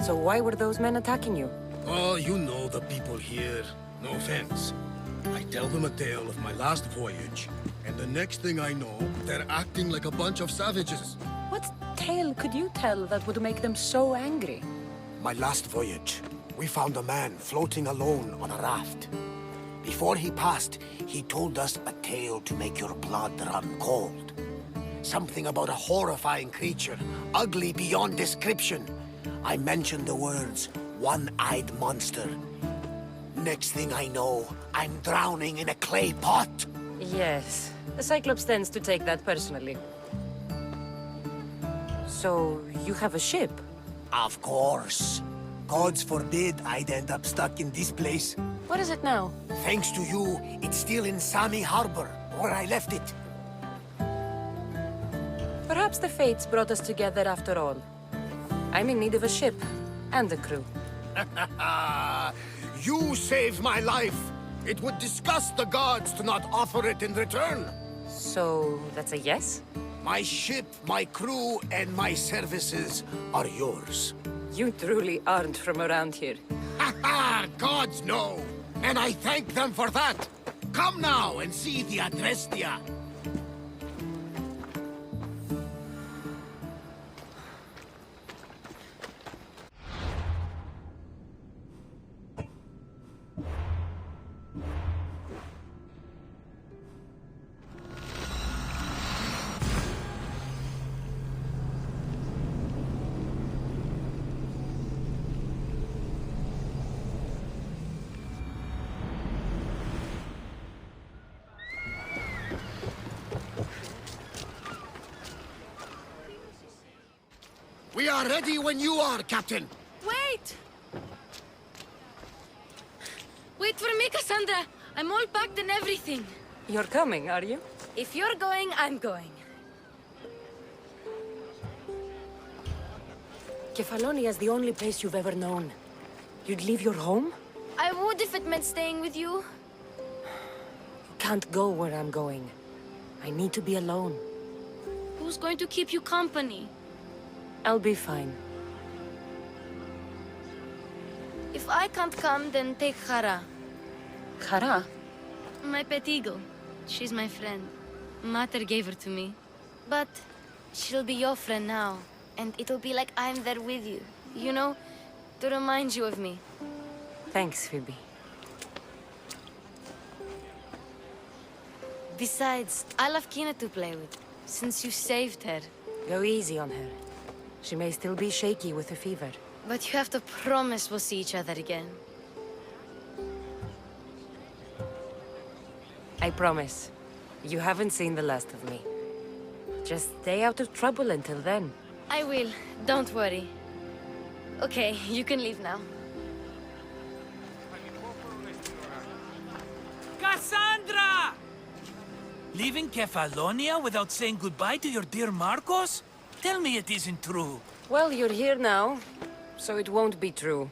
V: So why were those men attacking you?
Q: Oh, you know the people here. No offense. I tell them a tale of my last voyage, and the next thing I know, they're acting like a bunch of savages.
V: What tale could you tell that would make them so angry?
Q: My last voyage, we found a man floating alone on a raft. Before he passed, he told us a tale to make your blood run cold. Something about a horrifying creature, ugly beyond description. I mentioned the words, one-eyed monster. Next thing I know, I'm drowning in a clay pot.
V: Yes. The Cyclops tends to take that personally. So, you have a ship?
Q: Of course. Gods forbid I'd end up stuck in this place.
V: What is it now?
Q: Thanks to you, it's still in Sami Harbor, where I left it.
V: Perhaps the fates brought us together after all. I'm in need of a ship, and a crew.
Q: You saved my life. It would disgust the gods to not offer it in return.
V: So, that's a yes?
Q: My ship, my crew, and my services are yours.
V: You truly aren't from around here.
Q: Ha ha! Gods know! And I thank them for that! Come now and see the Adrestia! We are ready when you are, Captain.
H: Wait! Wait for me, Cassandra. I'm all packed and everything.
V: You're coming, are you?
H: If you're going, I'm going.
V: Kefalonia is the only place you've ever known. You'd leave your home?
H: I would if it meant staying with you.
V: You can't go where I'm going. I need to be alone.
H: Who's going to keep you company?
V: I'll be fine.
H: If I can't come, then take Hara.
V: Hara?
H: My pet eagle. She's my friend. Mater gave her to me. But she'll be your friend now. And it'll be like I'm there with you. You know, to remind you of me.
V: Thanks, Phoebe.
H: Besides, I'll have Kina to play with, since you saved her.
V: Go easy on her. She may still be shaky with the fever.
H: But you have to promise we'll see each other again.
V: I promise. You haven't seen the last of me. Just stay out of trouble until then.
H: I will. Don't worry. Okay, you can leave now.
P: Cassandra! Leaving Kefalonia without saying goodbye to your dear Marcos? Tell me it isn't true.
V: Well, you're here now, so it won't be true.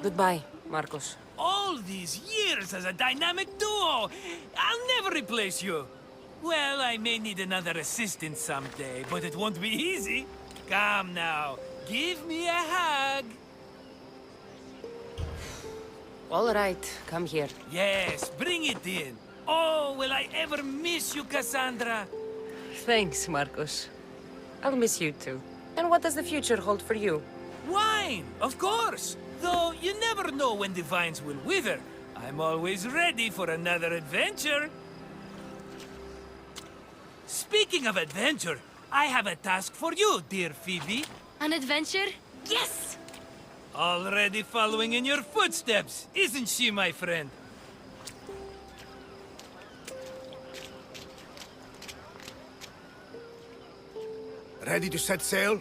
V: Goodbye, Marcos.
P: All these years as a dynamic duo! I'll never replace you! Well, I may need another assistant someday, but it won't be easy. Come now, give me a hug.
V: All right, come here.
P: Yes, bring it in. Oh, will I ever miss you, Cassandra?
V: Thanks, Marcos. I'll miss you too. And what does the future hold for you?
P: Wine, of course. Though you never know when the vines will wither. I'm always ready for another adventure. Speaking of adventure, I have a task for you, dear Phoebe.
H: An adventure? Yes!
P: Already following in your footsteps, isn't she, my friend?
Q: Ready to set sail?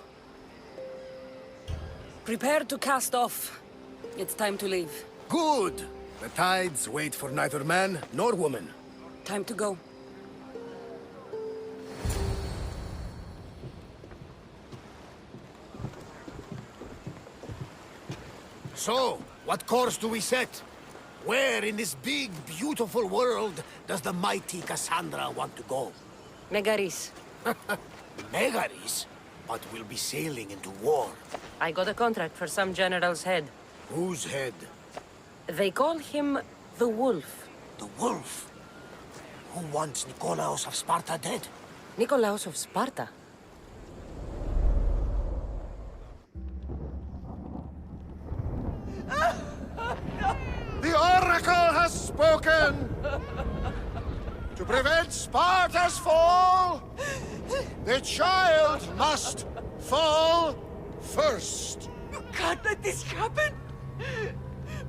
V: Prepare to cast off. It's time to leave.
Q: Good! The tides wait for neither man nor woman.
V: Time to go.
Q: So, what course do we set? Where in this big, beautiful world does the mighty Cassandra want to go?
V: Megaris.
Q: Megaris? But we'll be sailing into war.
V: I got a contract for some general's head.
Q: Whose head?
V: They call him the Wolf.
Q: The Wolf? Who wants Nikolaos of Sparta dead?
V: Nikolaos of Sparta?
C: The Oracle has spoken! To prevent Sparta's fall, the child must fall first.
J: You can't let this happen!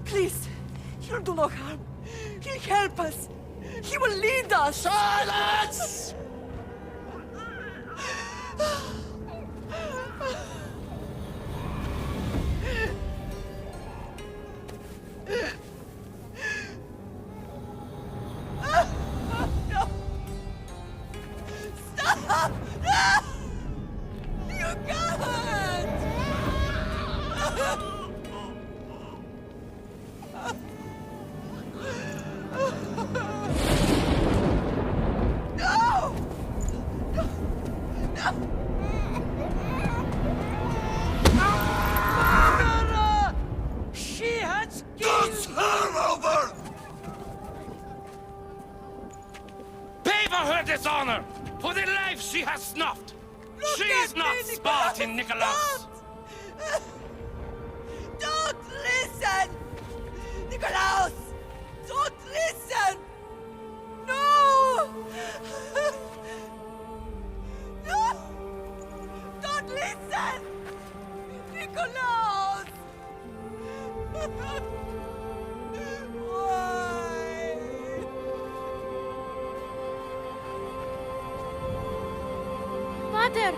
J: Please, he'll do no harm. He'll help us. He will lead us.
C: Silence!
J: Stop! No! You can't! No! No! Murderer! She has killed...
C: That's her over!
A: Pay for her dishonor! For the life she has snuffed! She is not Spartan, Nikolaos!
J: Don't listen! Nikolaos! Don't listen! No! No! Don't listen! Nikolaos! Why?
H: Mother!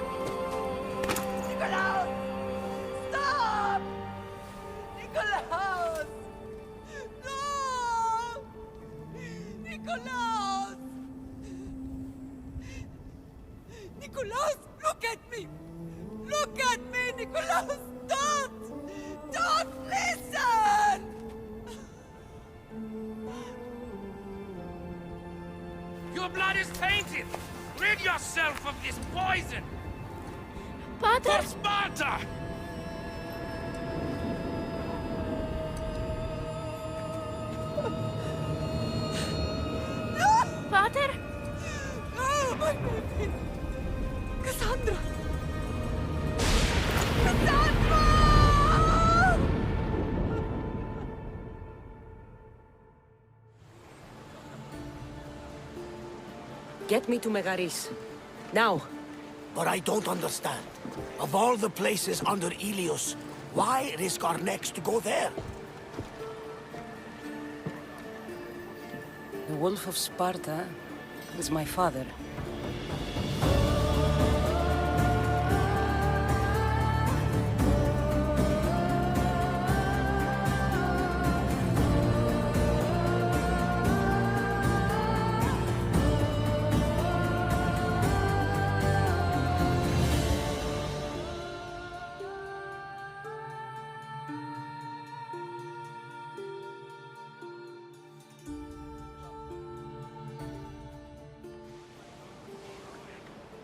J: Nikolaos! Stop! Nikolaos! No! Nikolaos! Nikolaos, look at me! Look at me, Nikolaos! Don't listen!
P: Your blood is tainted! Rid yourself of this poison!
H: Pater!
P: For Sparta!
H: Pater?
J: No, my baby! Cassandra! Cassandra!
V: Get me to Megaris. Now.
Q: But I don't understand. Of all the places under Ilios, why risk our necks to go there?
V: The Wolf of Sparta is my father.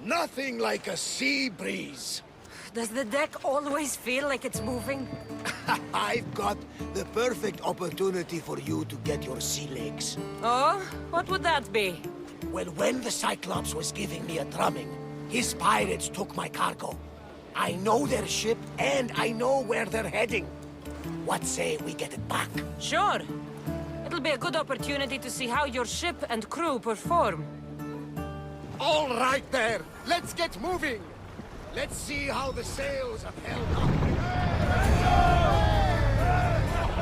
Q: Nothing like a sea breeze.
V: Does the deck always feel like it's moving?
Q: I've got the perfect opportunity for you to get your sea legs.
V: Oh? What would that be?
Q: Well, when the Cyclops was giving me a drumming, his pirates took my cargo. I know their ship, and I know where they're heading. What say we get it back?
V: Sure. It'll be a good opportunity to see how your ship and crew perform.
Q: All right there. Let's get moving. Let's see how the sails have held up.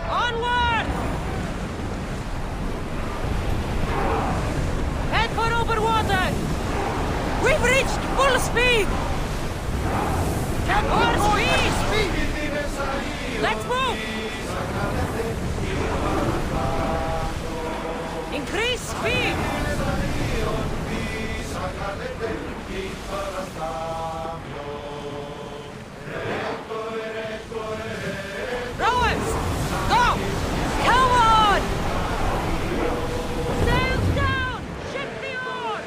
V: Onward! Head for open water! We've reached full speed! More speed! Let's move! Increase speed! Rowers! Go! Come on! Sails down! Shift the oar!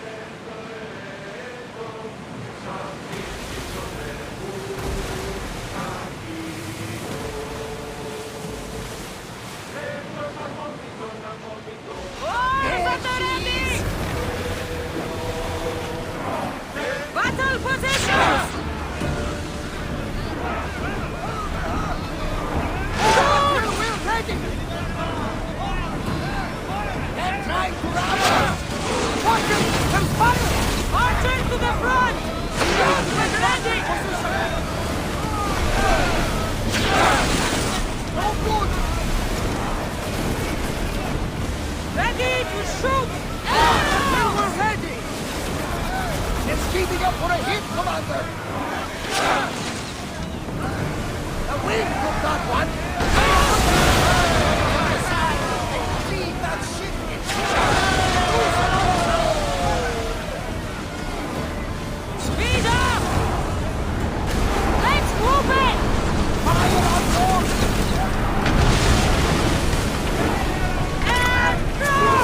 V: Oars at the ready! Battle positions!
Q: We're ready! They're trying to rob us! Watch them! There's fire!
V: Archers to the front! We're ready!
Q: No good!
V: Ready to shoot!
Q: We're ready! It's keeping up for a hit, Commander! The wind took that one! Leave that ship in
V: Speed up! Let's move it!
Q: Fire on board!
V: And throw!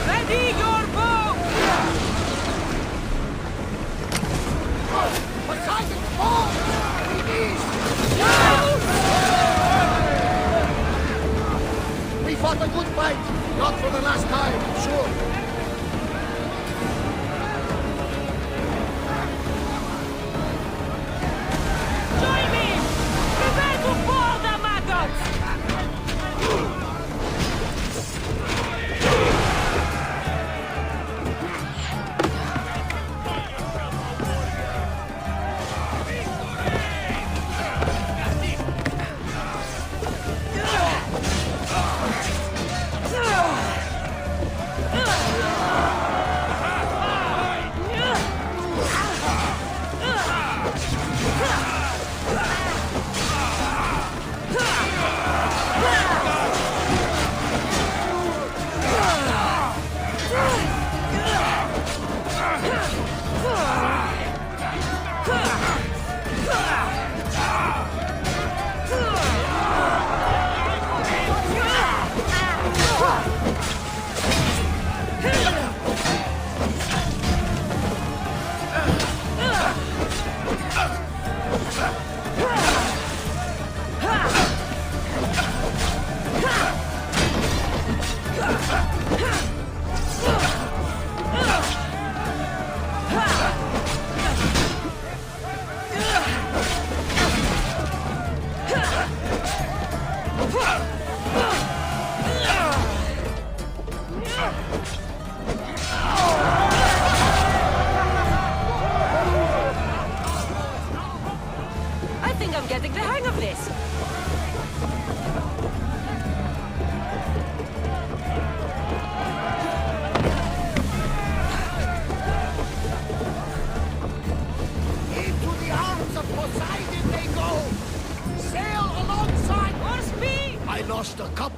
V: Ready your bow!
Q: Poseidon, fall! We need!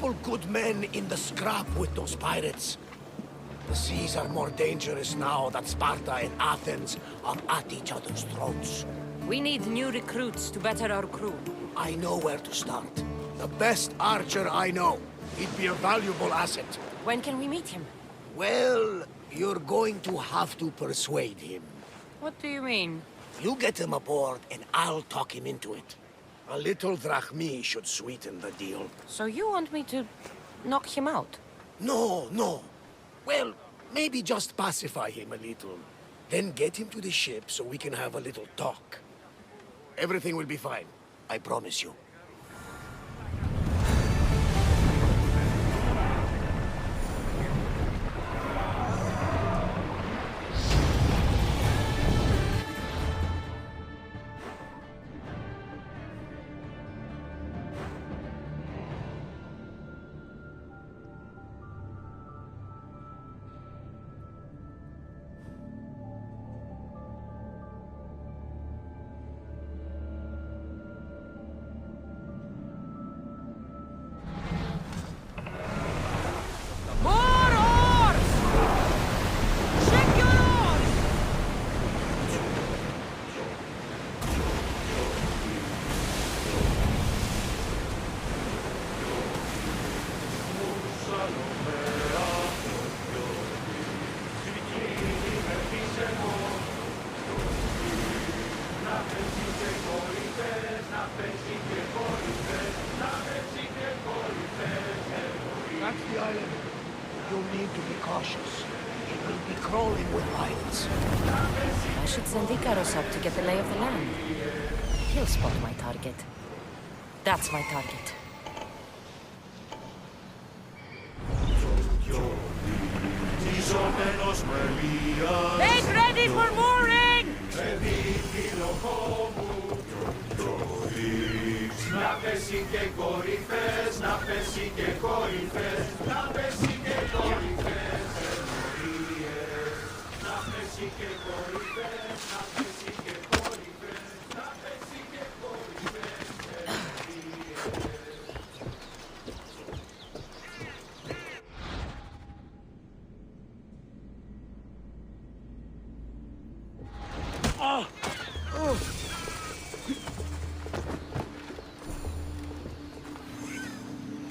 Q: couple good men in the scrap with those pirates. The seas are more dangerous now that Sparta and Athens are at each other's throats.
V: We need new recruits to better our crew.
Q: I know where to start. The best archer I know. He'd be a valuable asset.
V: When can we meet him?
Q: Well, you're going to have to persuade him.
V: What do you mean?
Q: You get him aboard, and I'll talk him into it. A little drachmi should sweeten the deal.
V: So you want me to knock him out?
Q: No, no. Well, maybe just pacify him a little. Then get him to the ship so we can have a little talk. Everything will be fine. I promise you. That's the island. You'll need to be cautious. It will be crawling with pirates.
V: I should send Icaros up to get the lay of the land. He'll spot my target. That's my target.
J: Make ready for mooring!
N: Να πέσει και κορυφές, να πέσει και κορυφές, να πέσει και κορυφές, ενορίες. Να πέσει και κορυφές, να πέσει και κορυφές, να πέσει και κορυφές,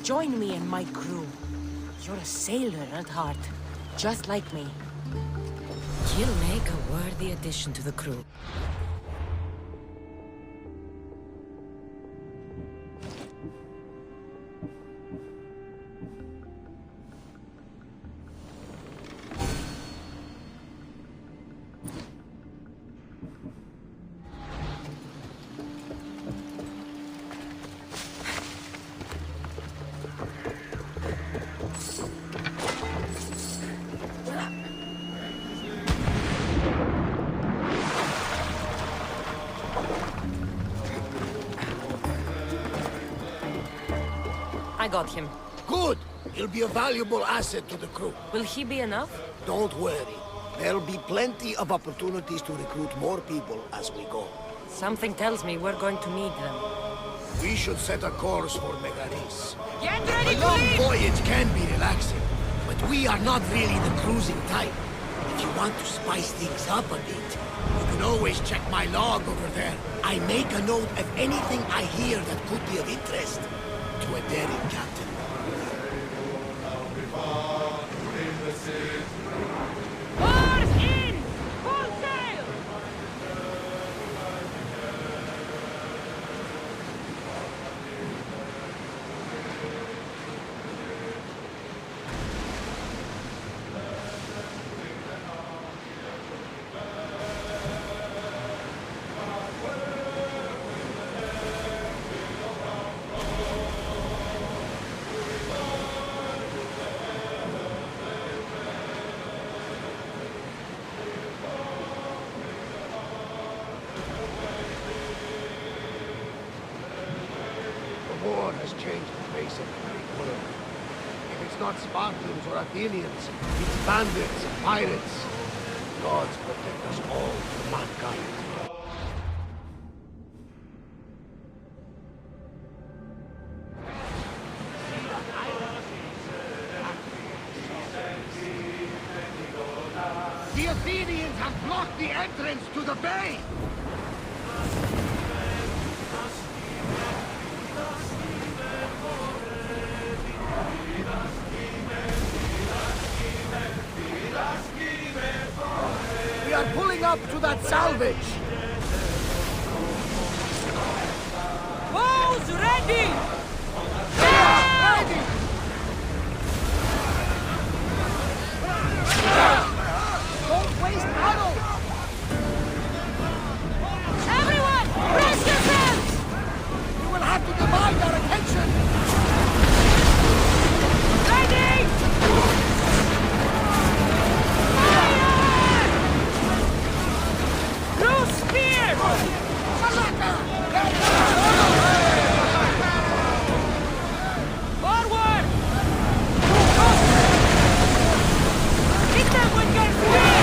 V: Join me and my crew. You're a sailor at heart, just like me. You'll make a worthy addition to the crew. I got him.
Q: Good! He'll be a valuable asset to the crew.
V: Will he be enough?
Q: Don't worry. There'll be plenty of opportunities to recruit more people as we go.
V: Something tells me we're going to need them.
Q: We should set a course for Megaris.
J: Get ready,
Q: A long
J: please!
Q: voyage can be relaxing, but we are not really the cruising type. If you want to spice things up a bit, you can always check my log over there. I make a note of anything I hear that could be of interest to a daring captain.
J: Oars in! Full sail!
Q: The war has changed the face of the Greek world. If it's not Spartans or Athenians, it's bandits and pirates. Gods protect us all from mankind. See that island? have blocked the entrance to the bay! We are pulling up to that salvage!
J: Bows ready!
Q: Ready! Don't waste ammo!
J: Everyone, brace yourselves!
Q: You will have to divide our attention!
J: Ready! Fire! Blue spear! Forward! Hit them with your spear!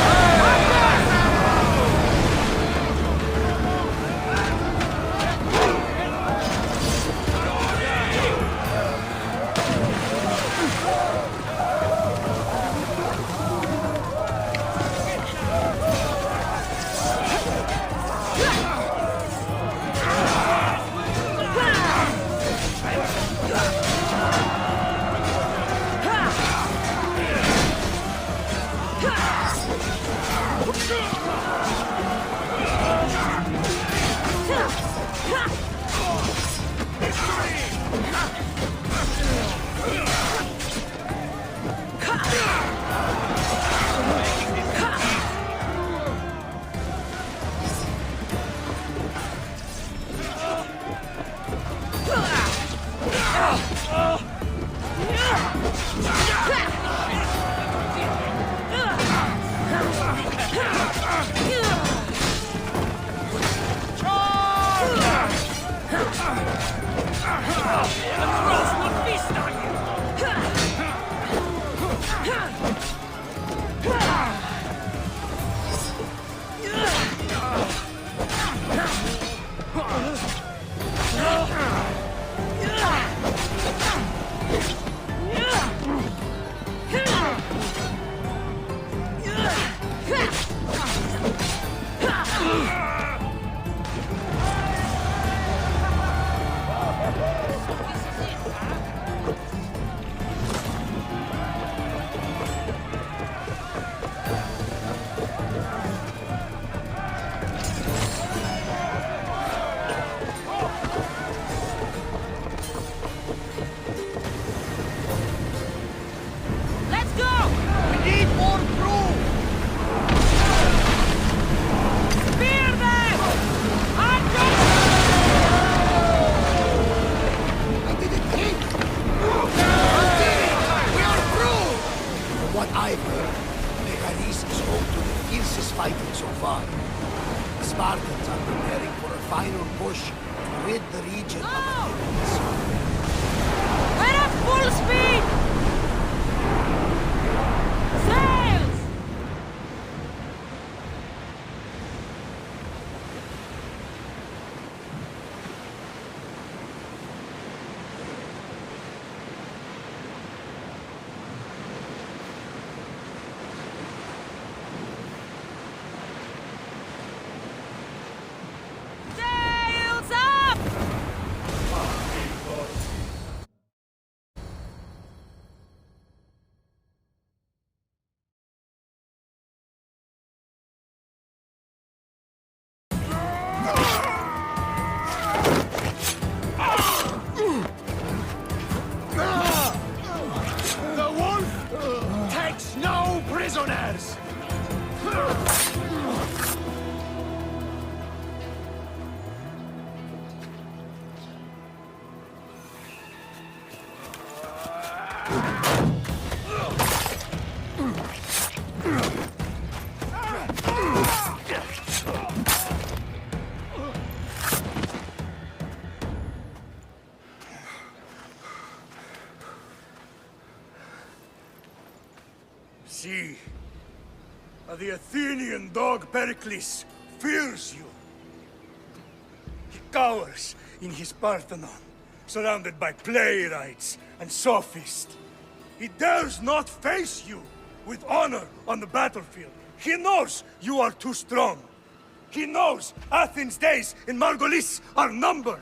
J: Let's go!
Q: We need more crew!
J: Spear them!
Q: I did it, King! I did it! We are through! From what I've heard, Megaris is home to the fiercest fighting so far. The Spartans are preparing for a final push to rid the region of enemies.
J: We're at full speed! Sails! Sails up!
C: The wolf takes no prisoners! See, the Athenian dog Pericles fears you. He cowers in his Parthenon, surrounded by playwrights and sophists. He dares not face you with honor on the battlefield. He knows you are too strong. He knows Athens' days in Margolis are numbered.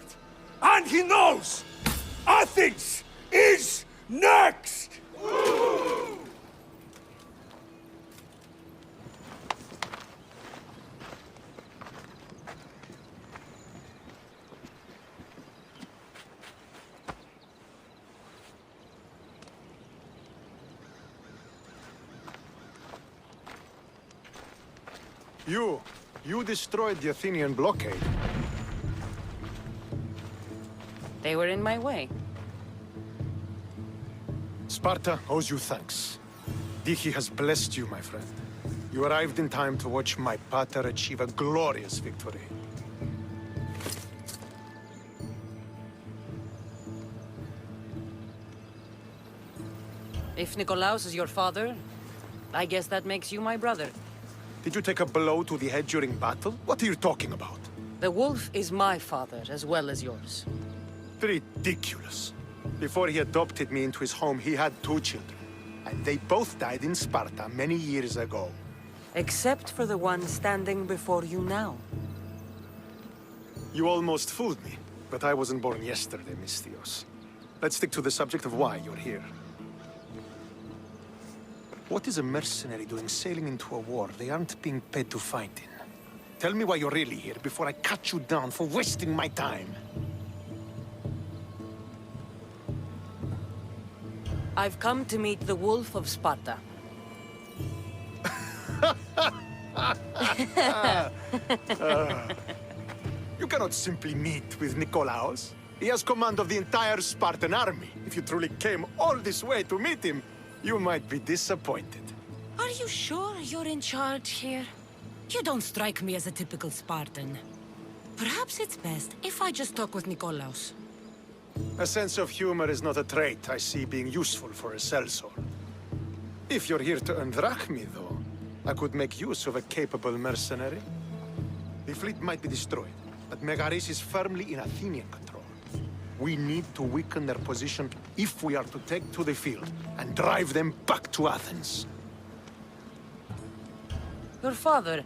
C: And he knows Athens is next!
B: You destroyed the Athenian blockade.
G: They were in my way.
B: Sparta owes you thanks. Diki has blessed you, my friend. You arrived in time to watch my pater achieve a glorious victory.
G: If Nikolaos is your father, I guess that makes you my brother.
B: Did you take a blow to the head during battle? What are you talking about?
G: The wolf is my father as well as yours.
B: Ridiculous. Before he adopted me into his home, he had 2 children. And they both died in Sparta many years ago.
G: Except for the one standing before you now.
B: You almost fooled me, but I wasn't born yesterday, Misthios. Let's stick to the subject of why you're here. What is a mercenary doing sailing into a war they aren't being paid to fight in? Tell me why you're really here before I cut you down for wasting my time.
G: I've come to meet the Wolf of Sparta.
B: You cannot simply meet with Nikolaos. He has command of the entire Spartan army. If you truly came all this way to meet him, you might be disappointed.
V: Are you sure you're in charge here? You don't strike me as a typical Spartan. Perhaps it's best if I just talk with Nikolaos.
B: A sense of humor is not a trait I see being useful for a sellsword. If you're here to earn drachmi, though, I could make use of a capable mercenary. The fleet might be destroyed, but Megaris is firmly in Athenian control. We need to weaken their position if we are to take to the field and drive them back to Athens.
G: Your father,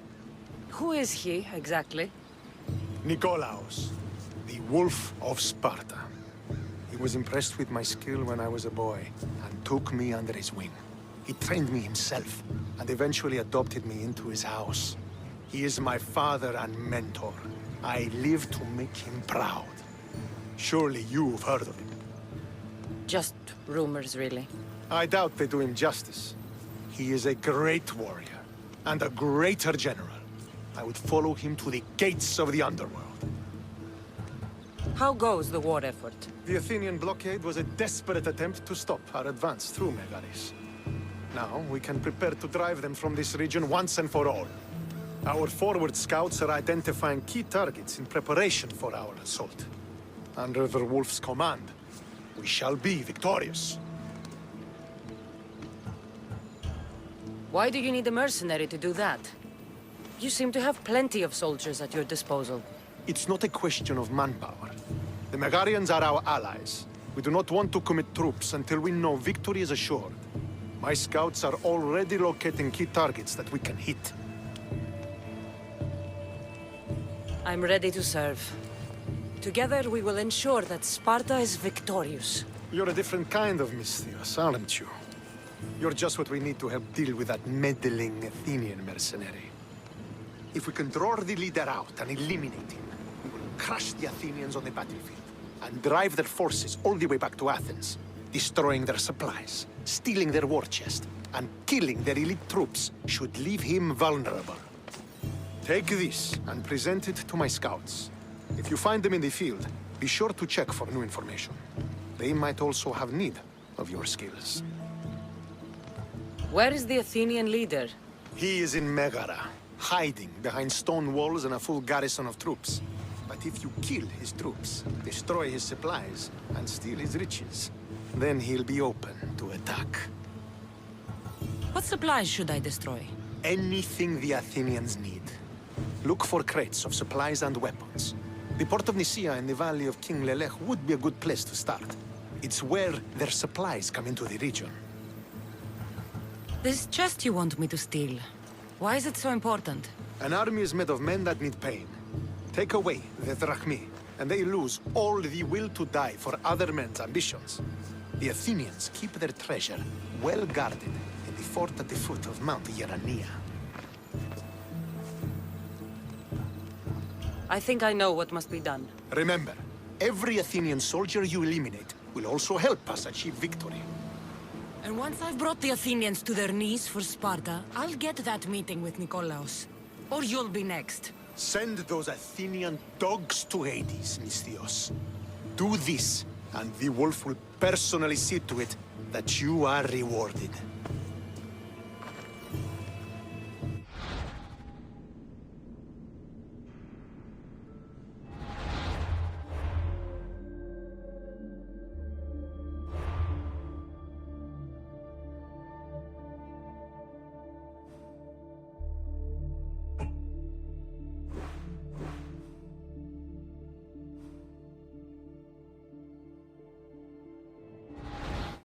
G: who is he exactly?
B: Nikolaos, the Wolf of Sparta. He was impressed with my skill when I was a boy and took me under his wing. He trained me himself and eventually adopted me into his house. He is my father and mentor. I live to make him proud. Surely you've heard of him.
G: Just rumors, really.
B: I doubt they do him justice. He is a great warrior and a greater general. I would follow him to the gates of the underworld.
G: How goes the war effort?
B: The Athenian blockade was a desperate attempt to stop our advance through Megaris. Now we can prepare to drive them from this region once and for all. Our forward scouts are identifying key targets in preparation for our assault. Under the Wolf's command, we shall be victorious.
G: Why do you need a mercenary to do that? You seem to have plenty of soldiers at your disposal.
B: It's not a question of manpower. The Megarians are our allies. We do not want to commit troops until we know victory is assured. My scouts are already locating key targets that we can hit.
G: I'm ready to serve. Together, we will ensure that Sparta is victorious.
B: You're a different kind of Misthios, aren't you? You're just what we need to help deal with that meddling Athenian mercenary. If we can draw the leader out and eliminate him, we will crush the Athenians on the battlefield and drive their forces all the way back to Athens, destroying their supplies, stealing their war chest, and killing their elite troops should leave him vulnerable. Take this and present it to my scouts. If you find them in the field, be sure to check for new information. They might also have need of your skills.
G: Where is the Athenian leader?
B: He is in Megara, hiding behind stone walls and a full garrison of troops. But if you kill his troops, destroy his supplies, and steal his riches, then he'll be open to attack.
V: What supplies should I destroy?
B: Anything the Athenians need. Look for crates of supplies and weapons. The port of Nicaea in the valley of King Lelech would be a good place to start. It's where their supplies come into the region.
V: This chest you want me to steal. Why is it so important?
B: An army is made of men that need pain. Take away the drachmi, and they lose all the will to die for other men's ambitions. The Athenians keep their treasure well guarded in the fort at the foot of Mount Yerania.
V: I think I know what must be done.
B: Remember, every Athenian soldier you eliminate will also help us achieve victory.
V: And once I've brought the Athenians to their knees for Sparta, I'll get that meeting with Nikolaos. Or you'll be next.
B: Send those Athenian dogs to Hades, Misthios. Do this, and the wolf will personally see to it that you are rewarded.